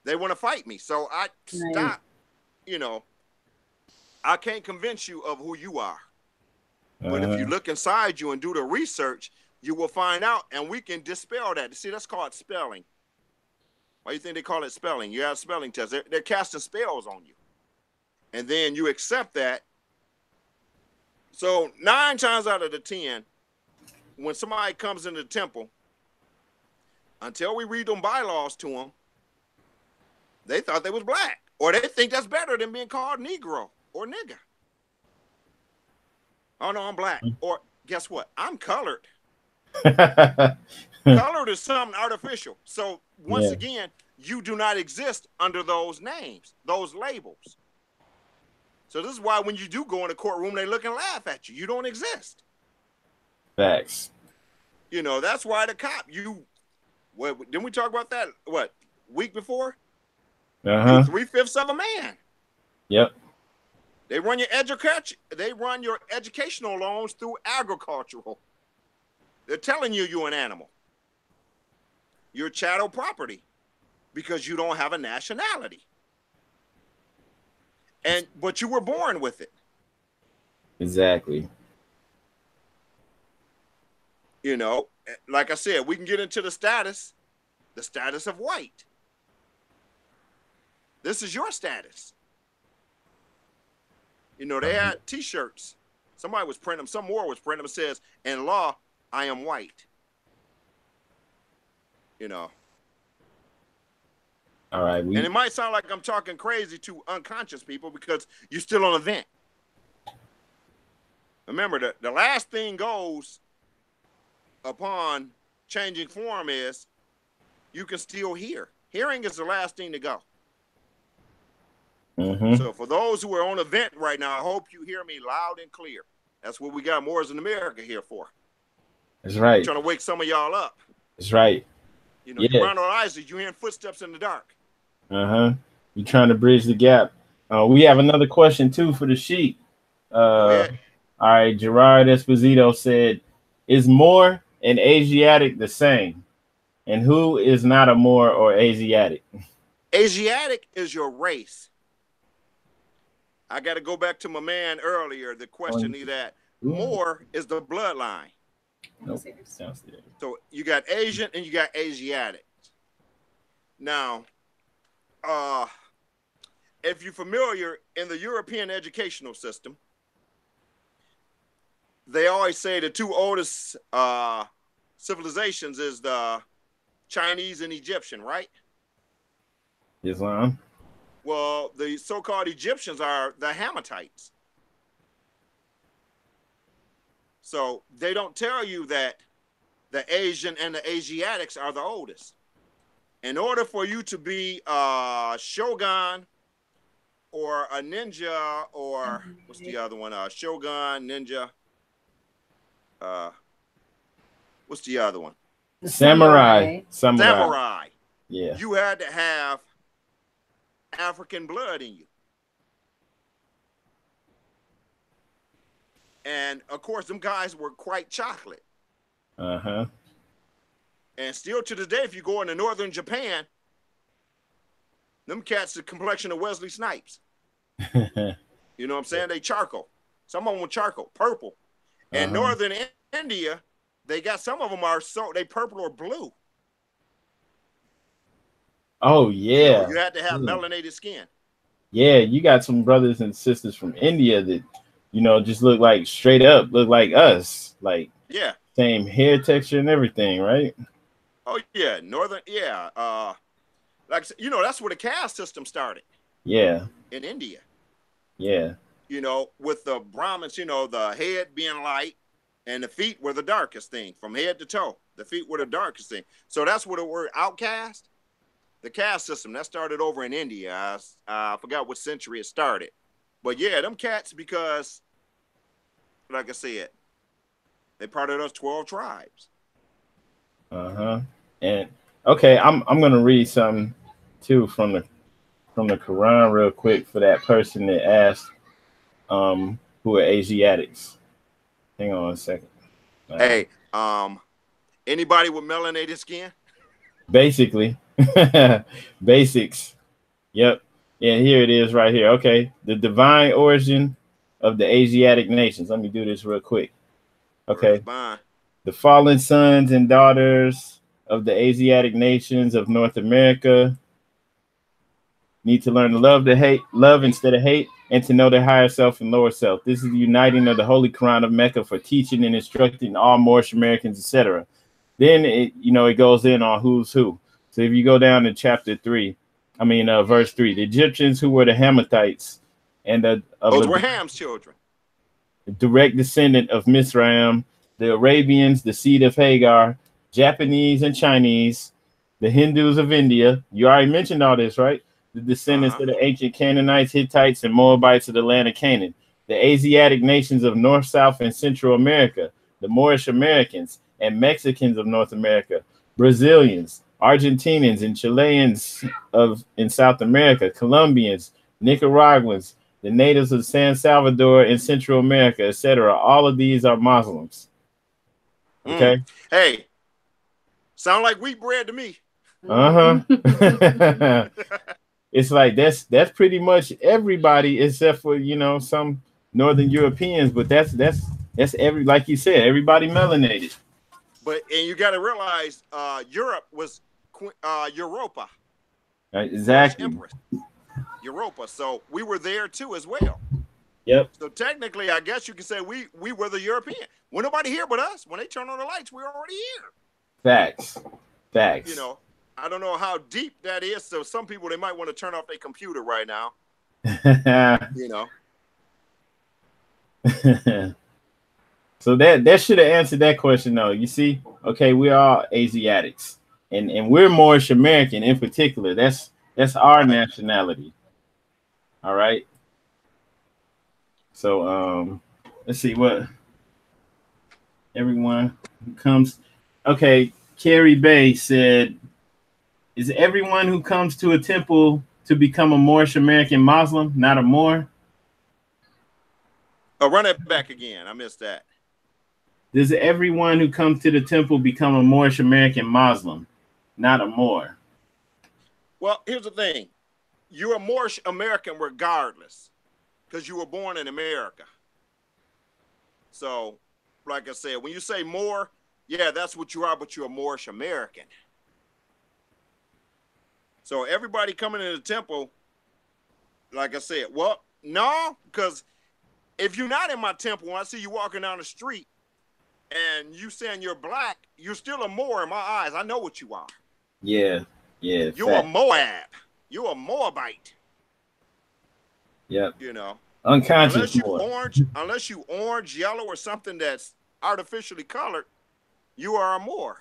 They want to fight me. So I stop, you know, I can't convince you of who you are. But if you look inside you and do the research, you will find out, and we can dispel that. See, that's called spelling. Why do you think they call it spelling? You have spelling tests. They're casting spells on you. And then you accept that. So 9 times out of the 10, when somebody comes into the temple, until we read them bylaws to them, they thought they was black. Or they think that's better than being called Negro or nigger. Oh, no, I'm black. Or guess what? I'm colored. Colored is something artificial. So once again, you do not exist under those names, those labels. So this is why when you do go in a courtroom, they look and laugh at you. You don't exist. Facts. You know, that's why the cop, didn't we talk about that, week before? You're 3/5 of a man. Yep. They run your educational loans through agricultural. They're telling you you're an animal. You're chattel property because you don't have a nationality. But you were born with it. Exactly. You know, like I said, we can get into the status of white. This is your status. You know, they had T-shirts. Somebody was printing them. Some more was printing them. It says, in law, I am white. You know. All right. And it might sound like I'm talking crazy to unconscious people because you're still on a vent. Remember, the last thing goes upon changing form is you can still hear. Hearing is the last thing to go. So for those who are on a vent right now, I hope you hear me loud and clear. That's what we got Moorish America here for. That's right. I'm trying to wake some of y'all up. That's right. You know, you run on eyes, you're hearing footsteps in the dark. You're trying to bridge the gap. We have another question too for the Sheikh. All right, Gerard Esposito said, is Moor and Asiatic the same? And who is not a Moor or Asiatic? Asiatic is your race. I got to go back to my man earlier, the question that Moor is the bloodline. Nope. So you got Asian and you got Asiatic. Now, if you're familiar in the European educational system, they always say the 2 oldest civilizations is the Chinese and Egyptian, right? Islam. Well, the so-called Egyptians are the Hammatites. So they don't tell you that the Asian and the Asiatics are the oldest. In order for you to be a shogun or a ninja or what's the other one? Shogun, ninja. What's the other one? Samurai. Yeah. You had to have African blood in you. And of course, them guys were quite chocolate. And still to this day, if you go into northern Japan, them cats the complexion of Wesley Snipes. You know what I'm saying? They charcoal. Some of them were charcoal, purple. And northern India, they got some of them they purple or blue. Oh yeah. You had to have melanated skin. Yeah, you got some brothers and sisters from India that, you know, just look like straight up, look like us. Like same hair texture and everything, right? Oh yeah, northern, like, you know, that's where the caste system started. Yeah. In India. Yeah. You know, with the Brahmins, you know, the head being light and the feet were the darkest thing from head to toe. The feet were the darkest thing. So that's where the word outcast, the caste system, that started over in India. I forgot what century it started. But yeah, them cats, because like I said, they part of those 12 tribes. Uh-huh. And okay, I'm gonna read something too from the Quran real quick for that person that asked who are Asiatics. Hang on a second. Hey, anybody with melanated skin? Basically. Basics. Yep. Yeah, here it is right here. Okay. The divine origin of the Asiatic nations. Let me do this real quick. Okay. The fallen sons and daughters of the Asiatic nations of North America need to learn to love instead of hate, and to know their higher self and lower self. This is the uniting of the Holy Quran of Mecca for teaching and instructing all Moorish Americans, etc. Then it goes in on who's who. So if you go down to verse 3, the Egyptians, who were the Hamathites, and those were Ham's children, direct descendant of Mizraim, the Arabians, the seed of Hagar, Japanese and Chinese, the Hindus of India. You already mentioned all this, right? The descendants of the ancient Canaanites, Hittites, and Moabites of the land of Canaan, the Asiatic nations of North, South, and Central America, the Moorish Americans and Mexicans of North America, Brazilians, Argentinians, and Chileans in South America, Colombians, Nicaraguans, the natives of San Salvador in Central America, etc. All of these are Muslims. Okay. Hey, sound like wheat bread to me. Uh-huh. It's like that's pretty much everybody except for some Northern Europeans, but that's like you said, everybody melanated. And you got to realize Europe was Europa. Exactly. Empress. Europa. So we were there too as well. Yep. So technically, I guess you can say we were the European. When nobody here but us. When they turn on the lights, we're already here. Facts. I don't know how deep that is. So some people, they might want to turn off their computer right now. So that should have answered that question though. You see, okay, we're all Asiatics, and we're Moorish American in particular. That's our nationality. All right. So let's see what everyone who comes. Okay, Carrie Bay said, "Is everyone who comes to a temple to become a Moorish American Muslim, not a Moor?" Oh, run it back again. I missed that. Does everyone who comes to the temple become a Moorish American Muslim, not a Moor? Well, here's the thing. You're a Moorish American regardless, because you were born in America. So, like I said, when you say Moor, yeah, that's what you are, but you're a Moorish American. So everybody coming to the temple, like I said, well, no, because if you're not in my temple, when I see you walking down the street and you saying you're black, you're still a Moor in my eyes. I know what you are. Yeah. You're a Moab. You're a Moabite. Yep. Unconscious unless you orange, yellow, or something that's artificially colored, you are a Moor.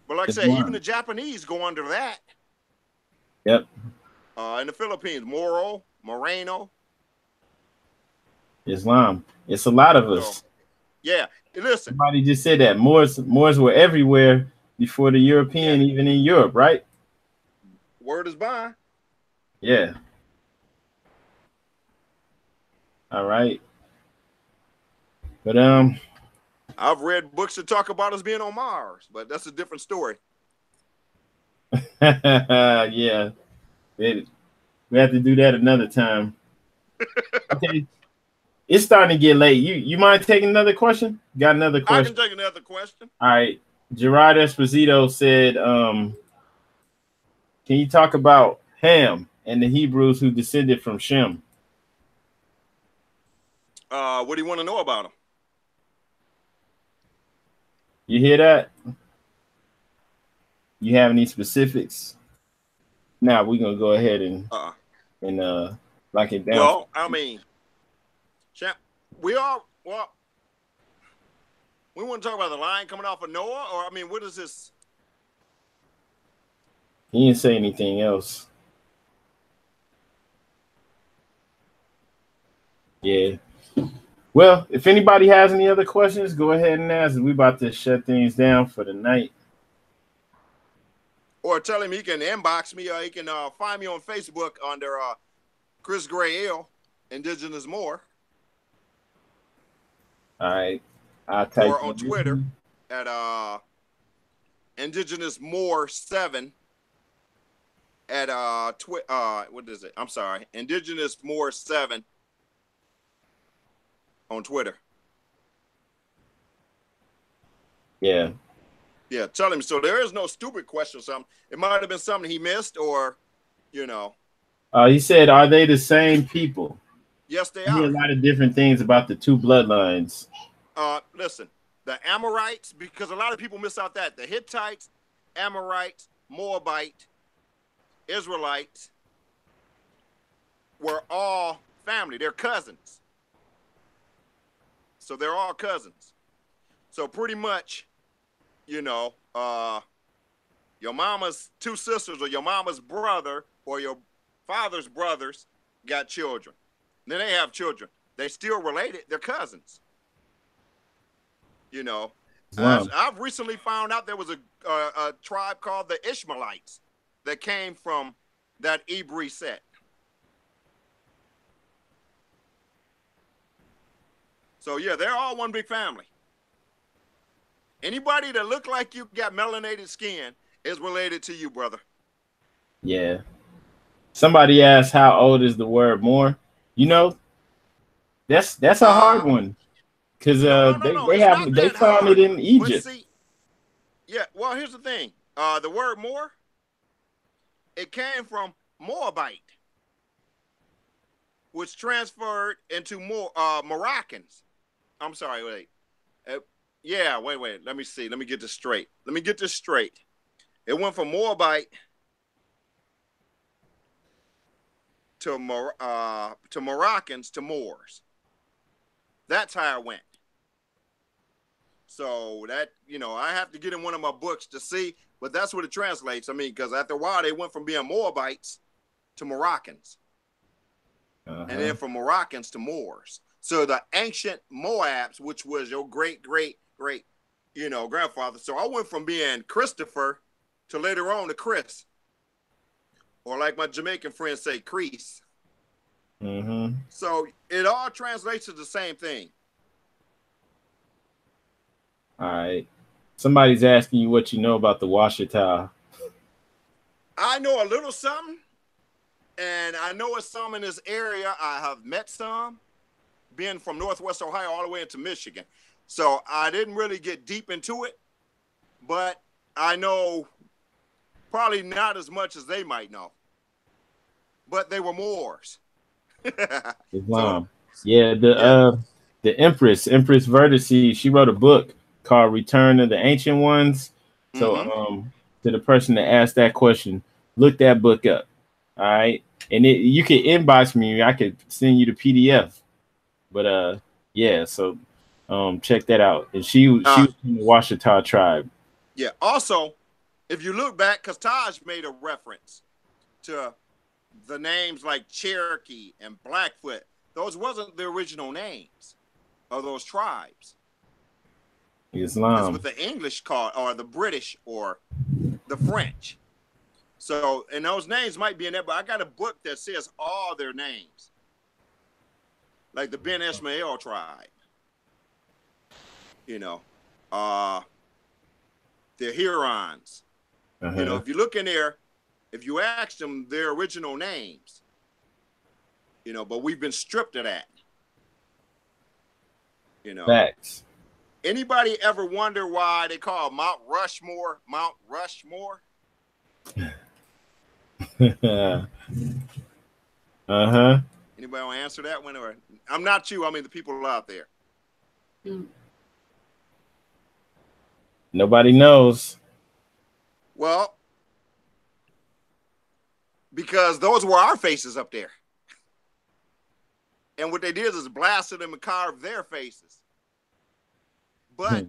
But like I said, even the Japanese go under that. Yep. In the Philippines, Moro, Moreno. Islam. It's a lot of us. So, yeah. Listen. Somebody just said that Moors were everywhere before the European, even in Europe, right? Word is bond. Yeah. All right. But I've read books that talk about us being on Mars, but that's a different story. Yeah. We have to do that another time. Okay. It's starting to get late. You mind taking another question? Got another question? I can take another question. All right. Gerard Esposito said, can you talk about Ham and the Hebrews who descended from Shem? What do you want to know about him? You hear that? You have any specifics? Now we're gonna go ahead and lock it down. Well, I mean, we want to talk about the line coming off of Noah, or I mean, what is this? He didn't say anything else. Yeah. Well, if anybody has any other questions, go ahead and ask. We about to shut things down for the night. Or tell him he can inbox me, or he can find me on Facebook under Chris Gray L, Indigenous Moor. All right. I'll type Or on in Twitter at Indigenous Moor 7 at what is it? I'm sorry, Indigenous Moor 7 on Twitter. Yeah. Yeah, tell him. So there is no stupid question or something. It might have been something he missed, or, you know. He said, are they the same people? Yes, they I hear are. a lot of different things about the two bloodlines. Listen, the Amorites, because a lot of people miss out that. The Hittites, Amorites, Moabite, Israelites were all family. They're cousins. So they're all cousins. So pretty much, you know, your mama's two sisters or your mama's brother or your father's brothers got children. Then they have children. They still related. They're cousins. You know, I've recently found out there was a tribe called the Ishmaelites that came from that Ibri set. So yeah, they're all one big family. Anybody that look like you got melanated skin is related to you, brother. Yeah. Somebody asked, how old is the word more? You know, that's a hard one. Because no. they found it in Egypt. But see, yeah, well, here's the thing. The word more, it came from Moabite, which transferred into Moroccans. I'm sorry, wait. Wait. Let me see. Let me get this straight. It went from Moabite to Moroccans to Moors. That's how it went. So that, you know, I have to get in one of my books to see, but that's what it translates. I mean, because after a while, they went from being Moabites to Moroccans. And then from Moroccans to Moors. So the ancient Moabs, which was your great, you know, grandfather. So I went from being Christopher to later on to Chris. Or like my Jamaican friends say, Crease. So it all translates to the same thing. All right. Somebody's asking you what you know about the Washita. I know a little something. And I know it's some in this area. I have met some, being from Northwest Ohio all the way into Michigan. So I didn't really get deep into it, but I know probably not as much as they might know. But they were Moors. Islam. So, yeah, the Empress Vertices, she wrote a book called Return of the Ancient Ones. So to the person that asked that question, look that book up. All right. And you can inbox me. I could send you the PDF. But yeah, so check that out. And she was from the Washita tribe. Yeah. Also, if you look back, because Taj made a reference to the names like Cherokee and Blackfoot, those wasn't the original names of those tribes. Islam. It's what the English called, or the British, or the French. So, and those names might be in there, but I got a book that says all their names. Like the Ben Ishmael tribe. You know, the Hurons. You know, if you look in there, if you ask them their original names, you know, but we've been stripped of that. You know. Facts. Anybody ever wonder why they call Mount Rushmore Mount Rushmore? Anybody want to answer that one? Or I'm not you. I mean the people out there. Nobody knows. Well, because those were our faces up there. And what they did is blasted them and carved their faces. But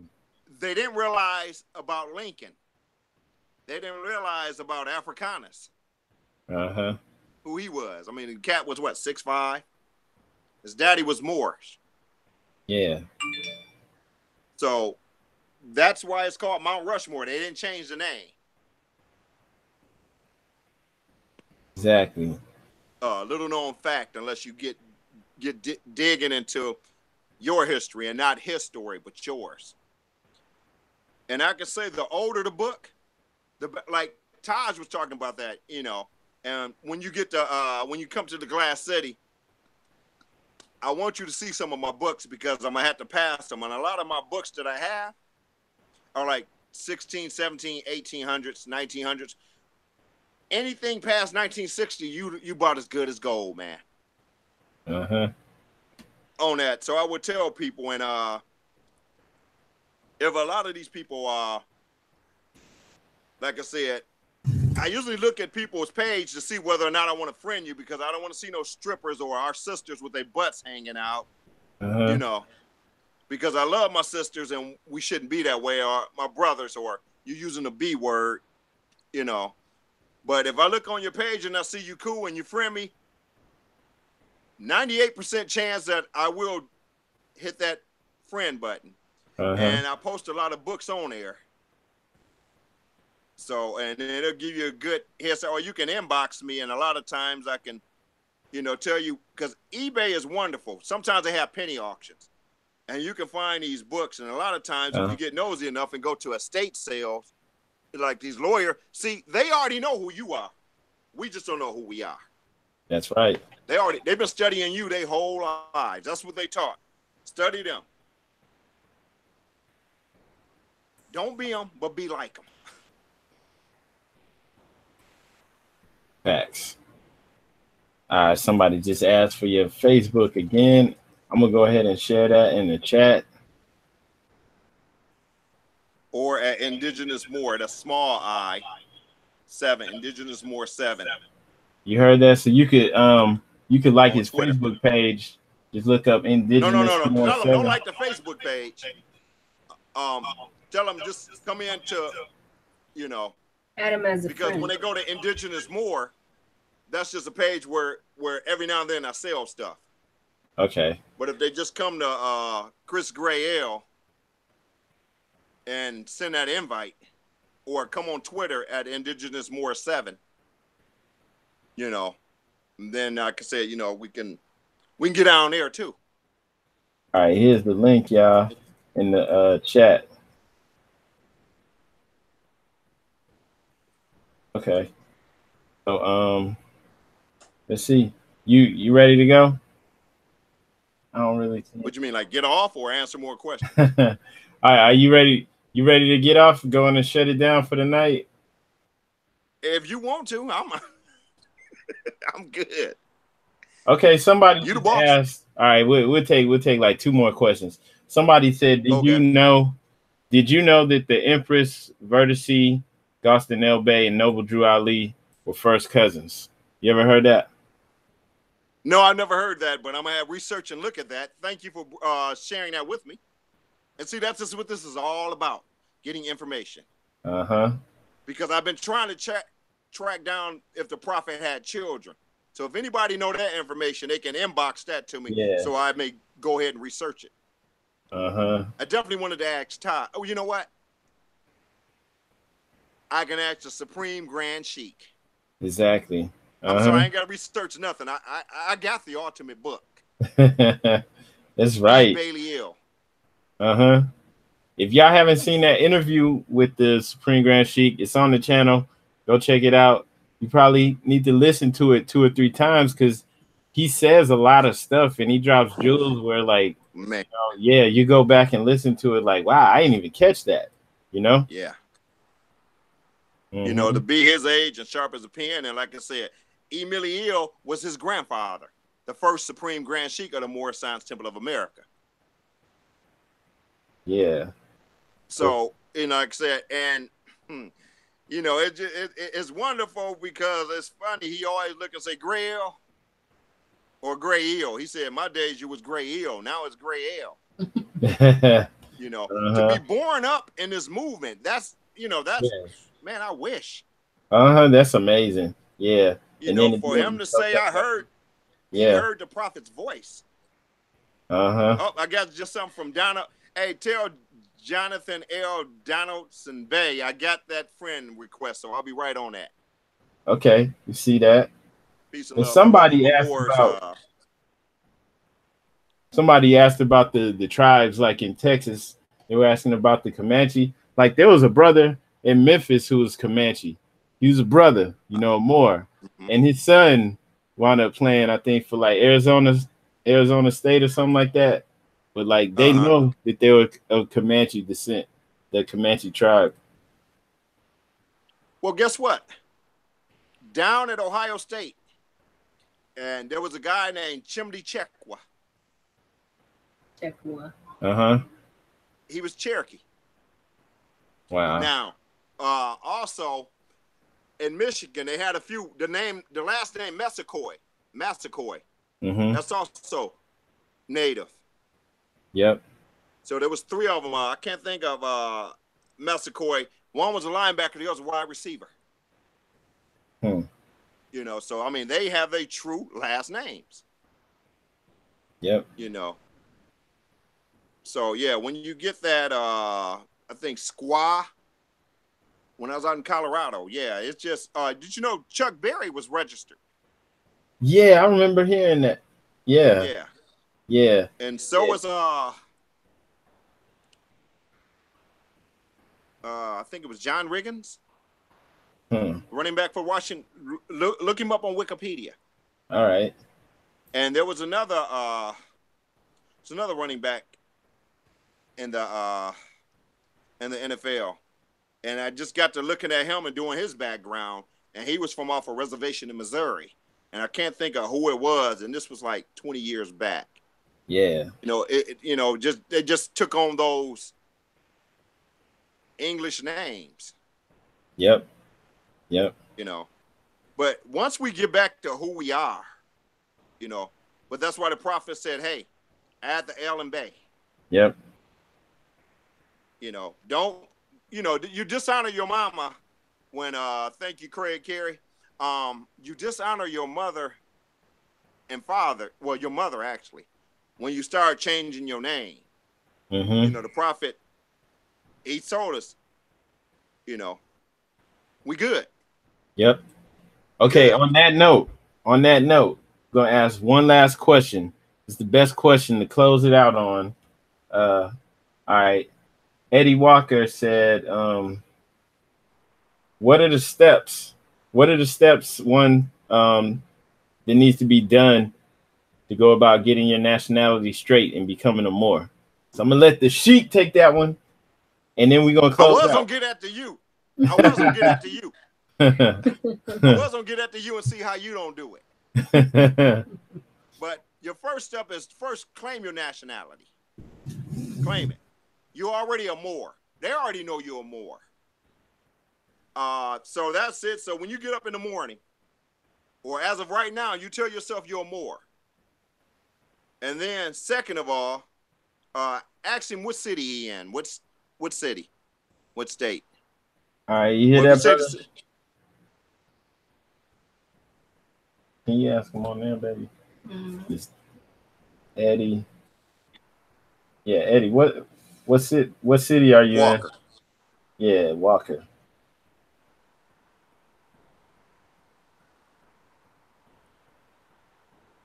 they didn't realize about Lincoln. They didn't realize about Africanus. Who he was. I mean, the cat was what, 6'5"? His daddy was Moorish. Yeah. So that's why it's called Mount Rushmore. They didn't change the name. Exactly. Little known fact, unless you get digging into your history and not his story, but yours. And I can say the older the book, like Taj was talking about that, you know. And when you get to when you come to the Glass City, I want you to see some of my books because I'm gonna have to pass them. And a lot of my books that I have are like 16, 17, 1800s, 1900s. Anything past 1960, you bought as good as gold, man. On that. So I would tell people, and if a lot of these people like I said, I usually look at people's page to see whether or not I want to friend you because I don't want to see no strippers or our sisters with their butts hanging out. You know, because I love my sisters and we shouldn't be that way, or my brothers, or you using the B word, you know. But if I look on your page and I see you cool and you friend me, 98% chance that I will hit that friend button. And I post a lot of books on there. So, and it'll give you a good heads, or you can inbox me, and a lot of times I can, you know, tell you, because eBay is wonderful. Sometimes they have penny auctions, and you can find these books, and a lot of times if you get nosy enough and go to estate sales, like these lawyers, see, they already know who you are. We just don't know who we are. That's right. They've been studying you their whole lives. That's what they taught. Study them. Don't be them, but be like them. Facts. Somebody just asked for your Facebook again. I'm gonna go ahead and share that in the chat. Or at Indigenous Moor, that's small I 7, Indigenous Moor 7. You heard that? So you could like on his Twitter. Facebook page. Just look up Indigenous Moor Tell them 7. don't like the Facebook page. Tell them just come in to, you know, Add him as a because friend. when they go to Indigenous Moor, that's just a page where every now and then I sell stuff. Okay. But if they just come to Chris Gray L and send that invite, or come on Twitter at Indigenous Moor 7, you know, then like I said, you know, we can get on there too. All right, here's the link, y'all, in the chat. Okay. So let's see. You ready to go? I don't really think. What you mean, like get off or answer more questions? All right, are you ready? You ready to get off? Going to shut it down for the night? If you want to, I'm good. Okay, somebody You the boss. asked. All right, we'll take like 2 more questions. Somebody said, Did you know that the Empress Vertice, Gaston Elbay, and Noble Drew Ali were first cousins? You ever heard that? No, I've never heard that, but I'm gonna have research and look at that. Thank you for sharing that with me. And see, that's just what this is all about: getting information. Because I've been trying to track down if the prophet had children. So if anybody know that information, they can inbox that to me. Yeah. So I may go ahead and research it. I definitely wanted to ask Todd. Oh, you know what? I can ask the Supreme Grand Sheikh. Exactly. I'm sorry, I ain't got to research nothing. I got the ultimate book. That's right. Bailey Ill. If y'all haven't seen that interview with the Supreme Grand Sheikh, it's on the channel. Go check it out. You probably need to listen to it 2 or 3 times because he says a lot of stuff and he drops jewels where, like, man, yeah, you go back and listen to it like, wow, I didn't even catch that, you know? Yeah. You know, to be his age and sharp as a pen, and like I said, Emilio was his grandfather, the first Supreme Grand Sheikh of the Moorish Temple of America. Yeah. So, you know, like I said, and, you know, it's wonderful because it's funny. He always look and say Gray L or Gray Eel. He said, in my days, you was Gray Eel. Now it's Gray L. You know, to be born up in this movement, that's, you know, that's, man, I wish. That's amazing. Yeah. You know, for him to say, I heard, he heard the prophet's voice. Uh-huh. Oh, I got just something from Donna. Hey, tell Jonathan L. Donaldson Bay I got that friend request, so I'll be right on that. Okay, you see that? Peace and And love. I'm nothing somebody but asked Moors. about somebody asked about the tribes like in Texas. They were asking about the Comanche. Like there was a brother in Memphis who was Comanche. He was a brother, you know, more. Mhm. And his son wound up playing, I think, for like Arizona State or something like that. But like they know that they were of Comanche descent, the Comanche tribe. Well, guess what? Down at Ohio State, and there was a guy named Chimdi Chekwa. Uh-huh. He was Cherokee. Wow. Now, also in Michigan, they had a few. The last name Massacoy. Mm-hmm. That's also native. Yep. So there was 3 of them. I can't think of Massacoy. One was a linebacker, the other was a wide receiver. You know, so I mean, they have a true last names. Yep. You know. So yeah, when you get that, I think Squaw. When I was out in Colorado, yeah, it's just. Did you know Chuck Berry was registered? Yeah, I remember hearing that. Yeah. Yeah. Yeah. And so was I think it was John Riggins, running back for Washington. Look him up on Wikipedia. All right. And there was another running back in the NFL, and I just got to looking at him and doing his background, and he was from off a reservation in Missouri, and I can't think of who it was, and this was like 20 years back. Yeah. You know, they just took on those English names. Yep. Yep. You know, but once we get back to who we are, you know, but that's why the prophet said, hey, add the L and Bay. Yep. You know, don't, you know, you dishonor your mama when, thank you, Craig Carey. You dishonor your mother and father, well, your mother actually, when you start changing your name. Mm-hmm. You know, the prophet, he told us, you know, we good. Yep. Okay, Good. on that note, I'm gonna ask one last question. It's the best question to close it out on. All right. Eddie Walker said, what are the steps? What are the steps one that needs to be done to go about getting your nationality straight and becoming a Moor? So I'm gonna let the Sheikh take that one, and then we're gonna close out. I was gonna get at you. I was gonna get at you. I was gonna get at you and see how you don't do it. But your first step is first claim your nationality. Claim it. You're already a Moor. They already know you're a Moor. So that's it. So when you get up in the morning, or as of right now, you tell yourself you're a Moor. And then second of all, ask him what city he in. What city? What state? All right, you hear that, brother? Can you ask him on there, baby? Just Eddie. Yeah, Eddie. What city are you Walker. in? Yeah, Walker.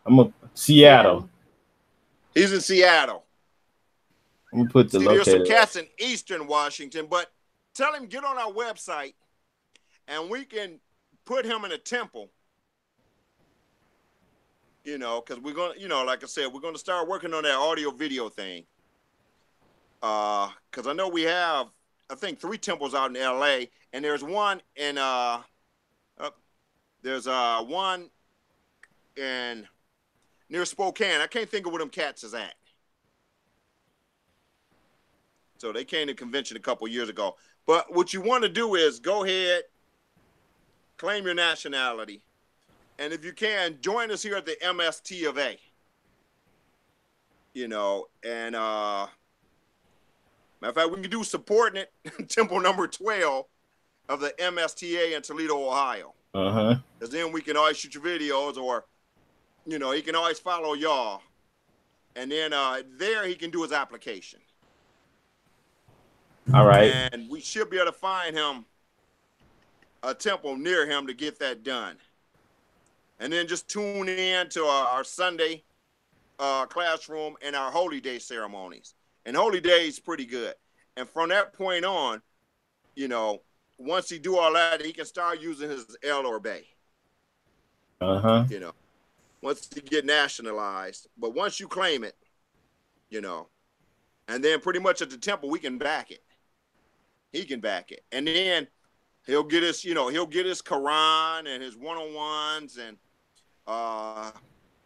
I'm a Seattle. He's in Seattle. I'm gonna put the locator. There's some cats in Eastern Washington, but tell him get on our website, and we can put him in a temple. You know, because we're gonna, you know, like I said, we're gonna start working on that audio video thing. Because I know we have, I think 3 temples out in LA, and there's one in there's one in near Spokane. I can't think of where them cats is at. So they came to convention a couple years ago. But what you want to do is go ahead, claim your nationality, and if you can, join us here at the MST of A. You know, and matter of fact, we can do supporting it, temple number 12 of the MSTA in Toledo, Ohio. Because then we can always shoot your videos, or, you know, you can always follow y'all and then there he can do his application. All right. And we should be able to find him a temple near him to get that done. And then just tune in to our Sunday classroom and our Holy Day ceremonies. And Holy Day is pretty good. And from that point on, you know, once he do all that, he can start using his El or Bay. You know, once you get nationalized. But once you claim it, you know, and then pretty much at the temple, we can back it. He can back it. And then he'll get his, you know, he'll get his Quran and his one-on-ones and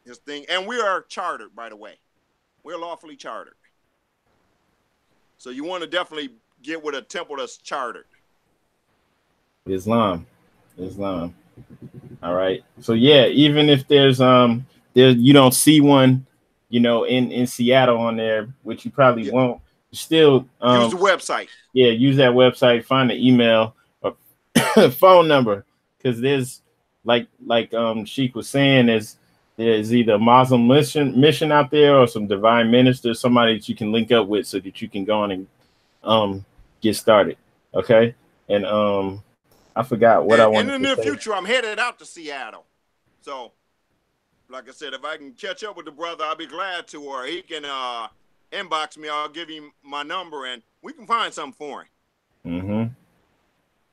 his thing. And we are chartered, by the way. We're lawfully chartered. So you want to definitely get with a temple that's chartered. Islam. All right. So yeah, even if there's you don't see one, you know, in Seattle on there, which you probably won't, still use the website. Yeah, use that website, find the email or phone number, because there's like Sheikh was saying, there's either a Muslim mission out there or some divine minister, somebody that you can link up with so that you can go on and get started. Okay. And I forgot what I wanted to say. In the near future, I'm headed out to Seattle. So, like I said, if I can catch up with the brother, I'll be glad to, or he can inbox me. I'll give him my number, and we can find something for him.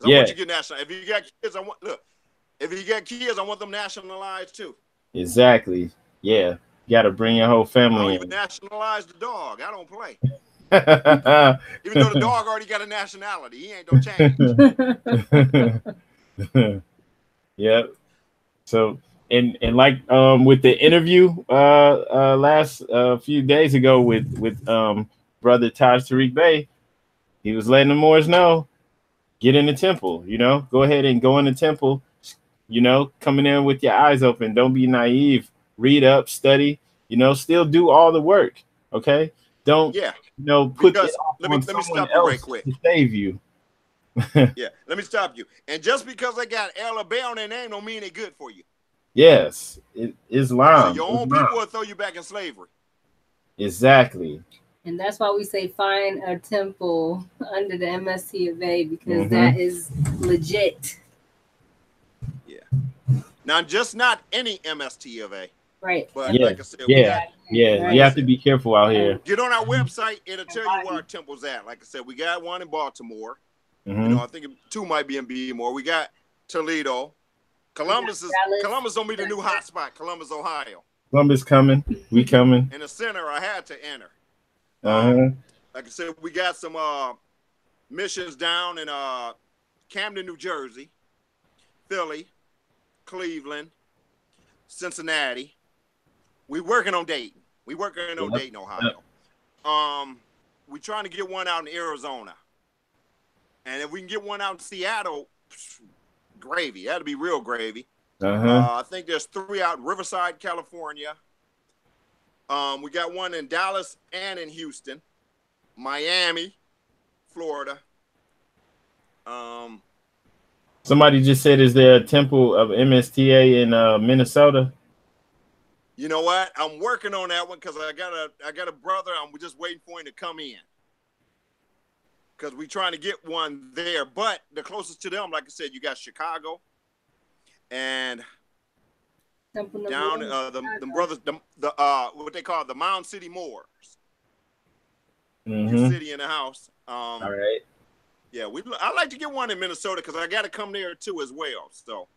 I want you to get national. If you got kids, if you got kids, I want them nationalized too. Exactly. Yeah. You got to bring your whole family I don't in. even nationalize the dog. I don't play. Even though the dog already got a nationality, he ain't gonna change. Yep. So and like with the interview last few days ago with brother Taj Tariq Bey, he was letting the Moors know, get in the temple, you know, go ahead and go in the temple, you know, coming in with your eyes open. Don't be naive. Read up, study, you know, still do all the work. Okay. Don't you know, put it let me stop you right quick to save you. Yeah, let me stop you. And just because they got El or Bay on their name don't mean they're good for you. Yes, Islam. So your own people will throw you back in slavery. Exactly. And that's why we say find a temple under the MST of A, because that is legit. Yeah. Now, just not any MST of A. Right. But yeah. like I said, you have to be careful out here. Get on our website, it'll tell you where our temple's at. Like I said, we got one in Baltimore. You know, I think two might be in Bmore. We got Toledo. Columbus don't be the new hotspot. Columbus, Ohio. Columbus coming. We coming. In the center, I had to enter. Like I said, we got some missions down in Camden, New Jersey, Philly, Cleveland, Cincinnati. We working on Dayton. Dayton, Ohio. We trying to get one out in Arizona. And if we can get one out in Seattle, gravy. That'd be real gravy. I think there's 3 out in Riverside, California. We got one in Dallas and in Houston, Miami, Florida. Somebody just said, is there a temple of MSTA in Minnesota? You know what? I'm working on that one because I got a brother. I'm just waiting for him to come in because we're trying to get one there. But the closest to them, like I said, you got Chicago and down the brothers, the what they call the Mound City Moors. City in the house. All right. Yeah, I like to get one in Minnesota because I got to come there too as well. So,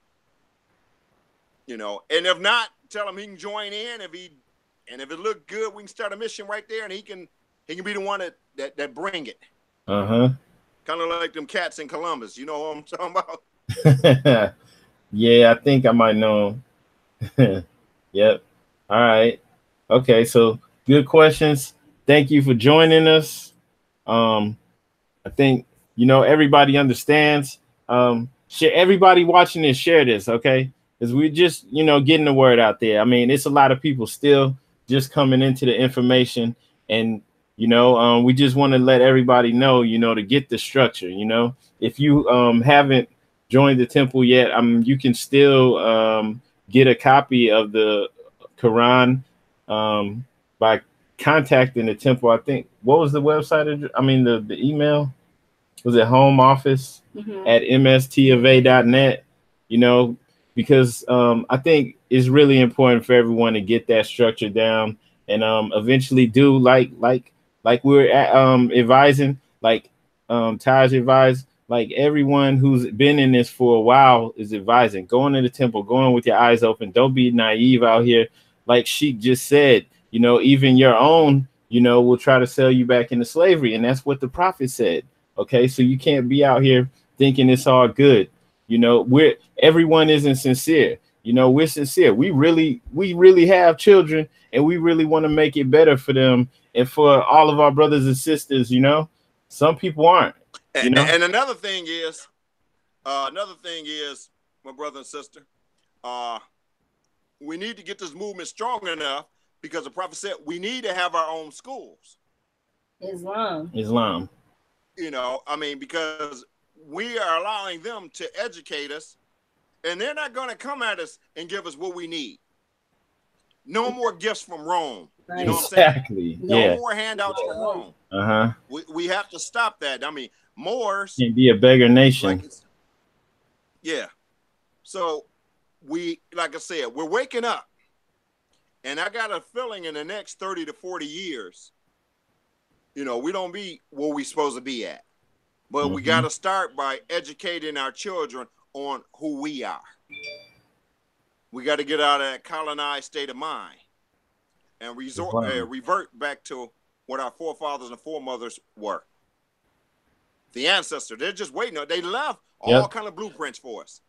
you know, and if not, tell him he can join in. If it look good, we can start a mission right there, and he can be the one that bring it. Kind of like them cats in Columbus. You know what I'm talking about? Yeah, I think I might know him. Yep. All right. Okay. So good questions. Thank you for joining us. I think, you know, everybody understands. Share, everybody watching this, share this, okay? Because we're just, you know, getting the word out there. I mean, it's a lot of people still just coming into the information, and you know, we just want to let everybody know, you know, to get the structure. You know, if you haven't joined the temple yet, you can still get a copy of the Quran by contacting the temple. I think what was the website? I mean the email was it home office at mstofa.net. You know, because I think it's really important for everyone to get that structure down and eventually do like we're advising, like Taj advised, like everyone who's been in this for a while is advising, going to the temple, going with your eyes open. Don't be naive out here. Like Sheikh just said, you know, even your own, you know, will try to sell you back into slavery. And that's what the prophet said. Okay. So you can't be out here thinking it's all good. You know, everyone isn't sincere. You know, we're sincere. We really have children and we really want to make it better for them and for all of our brothers and sisters, you know. Some people aren't, you know. And another thing is, my brother and sister, we need to get this movement strong enough because the prophet said we need to have our own schools. Islam. You know, I mean, because we are allowing them to educate us, and they're not going to come at us and give us what we need. No more gifts from Rome. Right. You know what I'm saying? Exactly. No more handouts from Rome. We have to stop that. I mean, Moors can't be a beggar nation. Yeah. So like I said, we're waking up, and I got a feeling in the next 30 to 40 years, you know, we don't be where we supposed to be at. But we got to start by educating our children on who we are. We got to get out of that colonized state of mind and revert back to what our forefathers and foremothers were. The ancestors, they're just waiting. They left all kind of blueprints for us.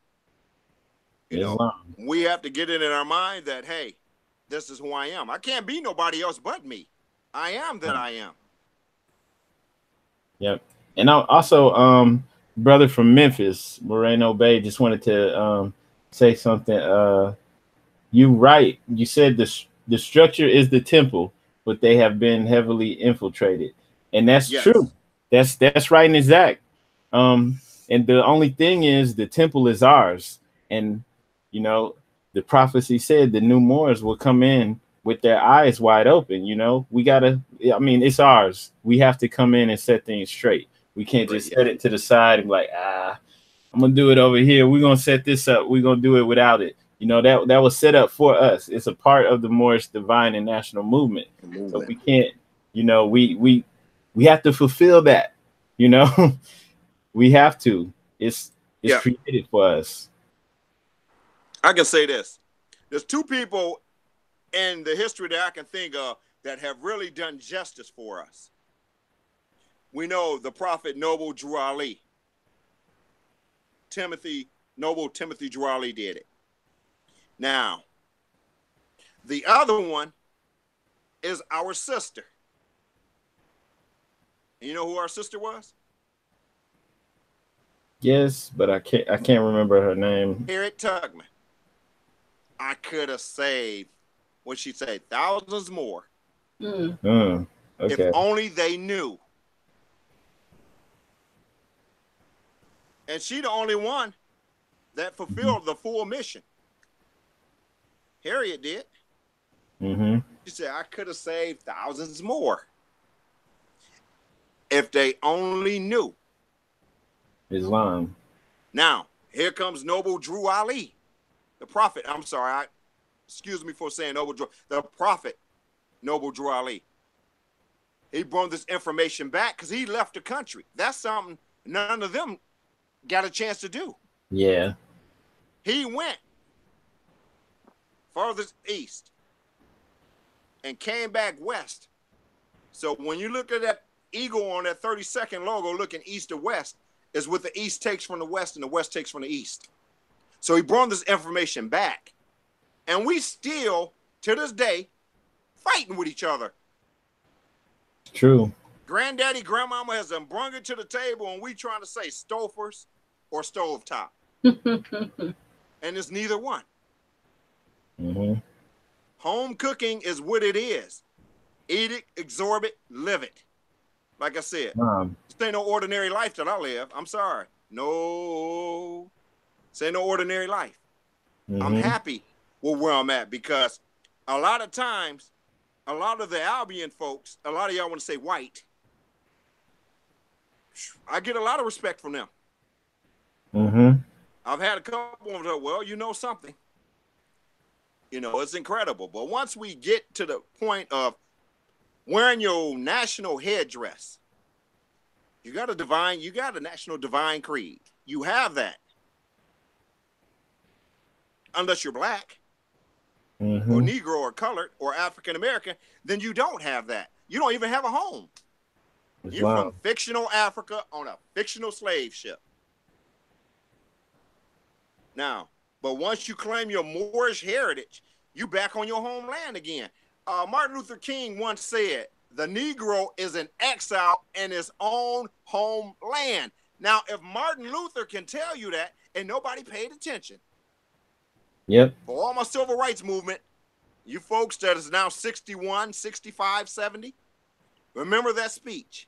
You know, we have to get it in our mind that, hey, this is who I am. I can't be nobody else but me. I am that I am. Yep. And also, brother from Memphis, Moreno Bay, just wanted to say something. You right. You said the structure is the temple, but they have been heavily infiltrated, and that's true. That's right and exact. And the only thing is, the temple is ours, and you know the prophecy said the new Moors will come in with their eyes wide open. You know, we gotta. I mean, it's ours. We have to come in and set things straight. We can't just set it to the side and be like, I'm gonna do it over here. We're gonna set this up. We're gonna do it without it. You know, that was set up for us. It's a part of the Moorish divine and national movement. So we can't, you know, we have to fulfill that. You know, we have to. It's created for us. I can say this. There's two people in the history that I can think of that have really done justice for us. We know the prophet Noble Drew Ali. Noble Timothy Drew Ali did it. Now, the other one is our sister. You know who our sister was? Yes, but I can't remember her name. Harriet Tubman. I could have saved, what'd she say, thousands more. Okay. If only they knew. And she the only one that fulfilled the full mission. Harriet did. She said, I could have saved thousands more if they only knew. Islam. Now, here comes Noble Drew Ali, the prophet. I'm sorry. Excuse me for saying Noble Drew. The prophet, Noble Drew Ali. He brought this information back because he left the country. That's something none of them got a chance to do. Yeah. He went farthest east and came back west. So when you look at that eagle on that 32nd logo looking east to west, is what the east takes from the west and the west takes from the east. So he brought this information back. And we still, to this day, fighting with each other. True. Granddaddy, grandmama has them brung it to the table and we trying to say stofers or stovetop. And it's neither one. Home cooking is what it is. Eat it, absorb it, live it. Like I said, this ain't no ordinary life that I live. I'm sorry. No, this ain't no ordinary life. I'm happy with where I'm at because a lot of times a lot of the Albion folks, a lot of y'all want to say white. I get a lot of respect from them. Mm-hmm. I've had a couple of them, well, you know something. You know, it's incredible. But once we get to the point of wearing your national headdress, you got a national divine creed. You have that. Unless you're black or Negro or colored or African American, then you don't have that. You don't even have a home. You're from fictional Africa on a fictional slave ship. Now, but once you claim your Moorish heritage, you back on your homeland again. Martin Luther King once said, the Negro is an exile in his own homeland. Now, if Martin Luther can tell you that and nobody paid attention, yep. For all my civil rights movement, you folks that is now 61, 65, 70, remember that speech.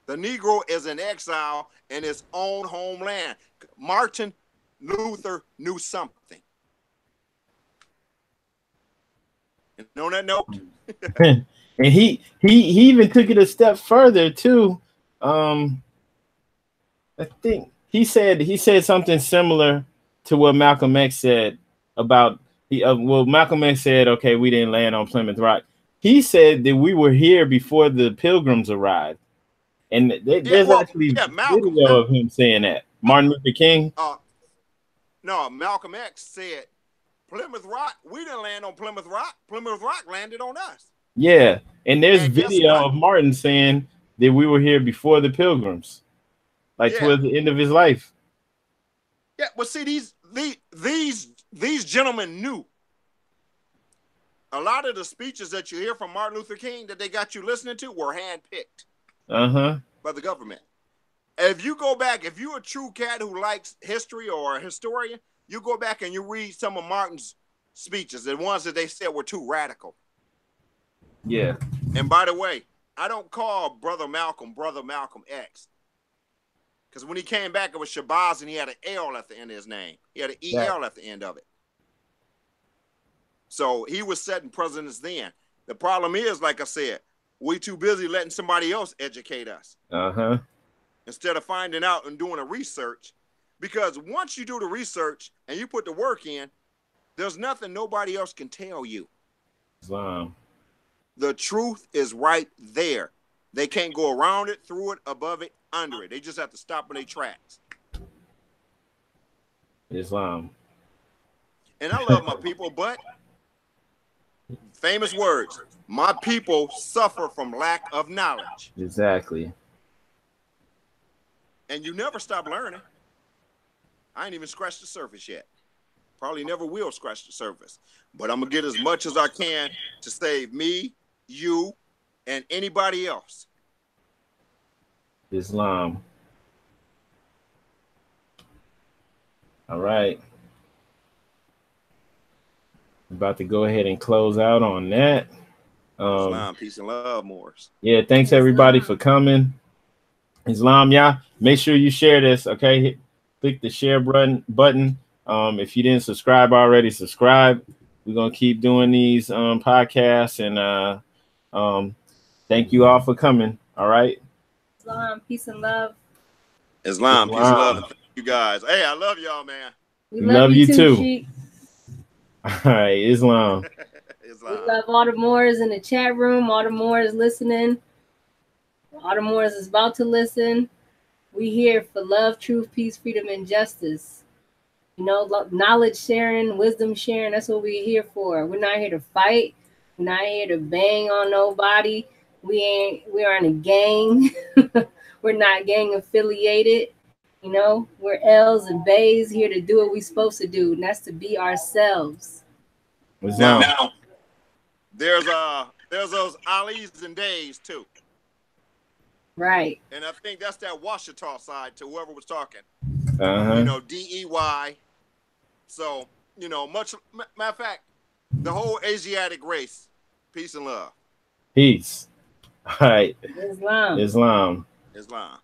The Negro is an exile in his own homeland. Martin Luther knew something. And on that note, and he even took it a step further too. I think he said something similar to what Malcolm X said about well, Malcolm X said, okay, we didn't land on Plymouth Rock. He said that we were here before the Pilgrims arrived, and there's actually video of him saying that. Martin Luther King. No, Malcolm X said Plymouth Rock. We didn't land on Plymouth Rock. Plymouth Rock landed on us. Yeah, and there's video of Martin saying that we were here before the Pilgrims, like towards the end of his life. Yeah, well, see, these gentlemen knew. A lot of the speeches that you hear from Martin Luther King that they got you listening to were handpicked by the government. If you go back, if you're a true cat who likes history or a historian, you go back and you read some of Martin's speeches, the ones that they said were too radical. Yeah. And by the way, I don't call Brother Malcolm X. Because when he came back, it was Shabazz and he had an L at the end of his name. He had an EL at the end of it. So he was setting precedents then. The problem is, like I said, we too busy letting somebody else educate us. Instead of finding out and doing a research. Because once you do the research and you put the work in, there's nothing nobody else can tell you. Islam. The truth is right there. They can't go around it, through it, above it, under it. They just have to stop in their tracks. Islam. And I love my people, but famous words, my people suffer from lack of knowledge. Exactly. And you never stop learning. I ain't even scratched the surface yet. Probably never will scratch the surface. But I'm going to get as much as I can to save me, you, and anybody else. Islam. All right. About to go ahead and close out on that. Islam, peace and love, Moors. Yeah, thanks everybody for coming. Islam, yeah. Make sure you share this, okay? Click the share button. If you didn't subscribe already, subscribe. We're gonna keep doing these podcasts, and thank you all for coming. All right. Islam, peace and love. Islam, peace and love, and thank you guys. Hey, I love y'all, man. We love you too. Sheikh. All right, Islam. We love all the Moors in the chat room, all the Moors listening, all the Moors is about to listen. We here for love, truth, peace, freedom, and justice. You know, knowledge sharing, wisdom sharing. That's what we're here for. We're not here to fight. We're not here to bang on nobody. We aren't a gang. We're not gang affiliated. You know, we're L's and Bays here to do what we're supposed to do, and that's to be ourselves. Now, there's those Ali's and Days too. Right. And I think that's that Washita side to whoever was talking. You know, DEY. So, you know, matter of fact, the whole Asiatic race, peace and love. Peace. All right. Islam. Islam. Islam.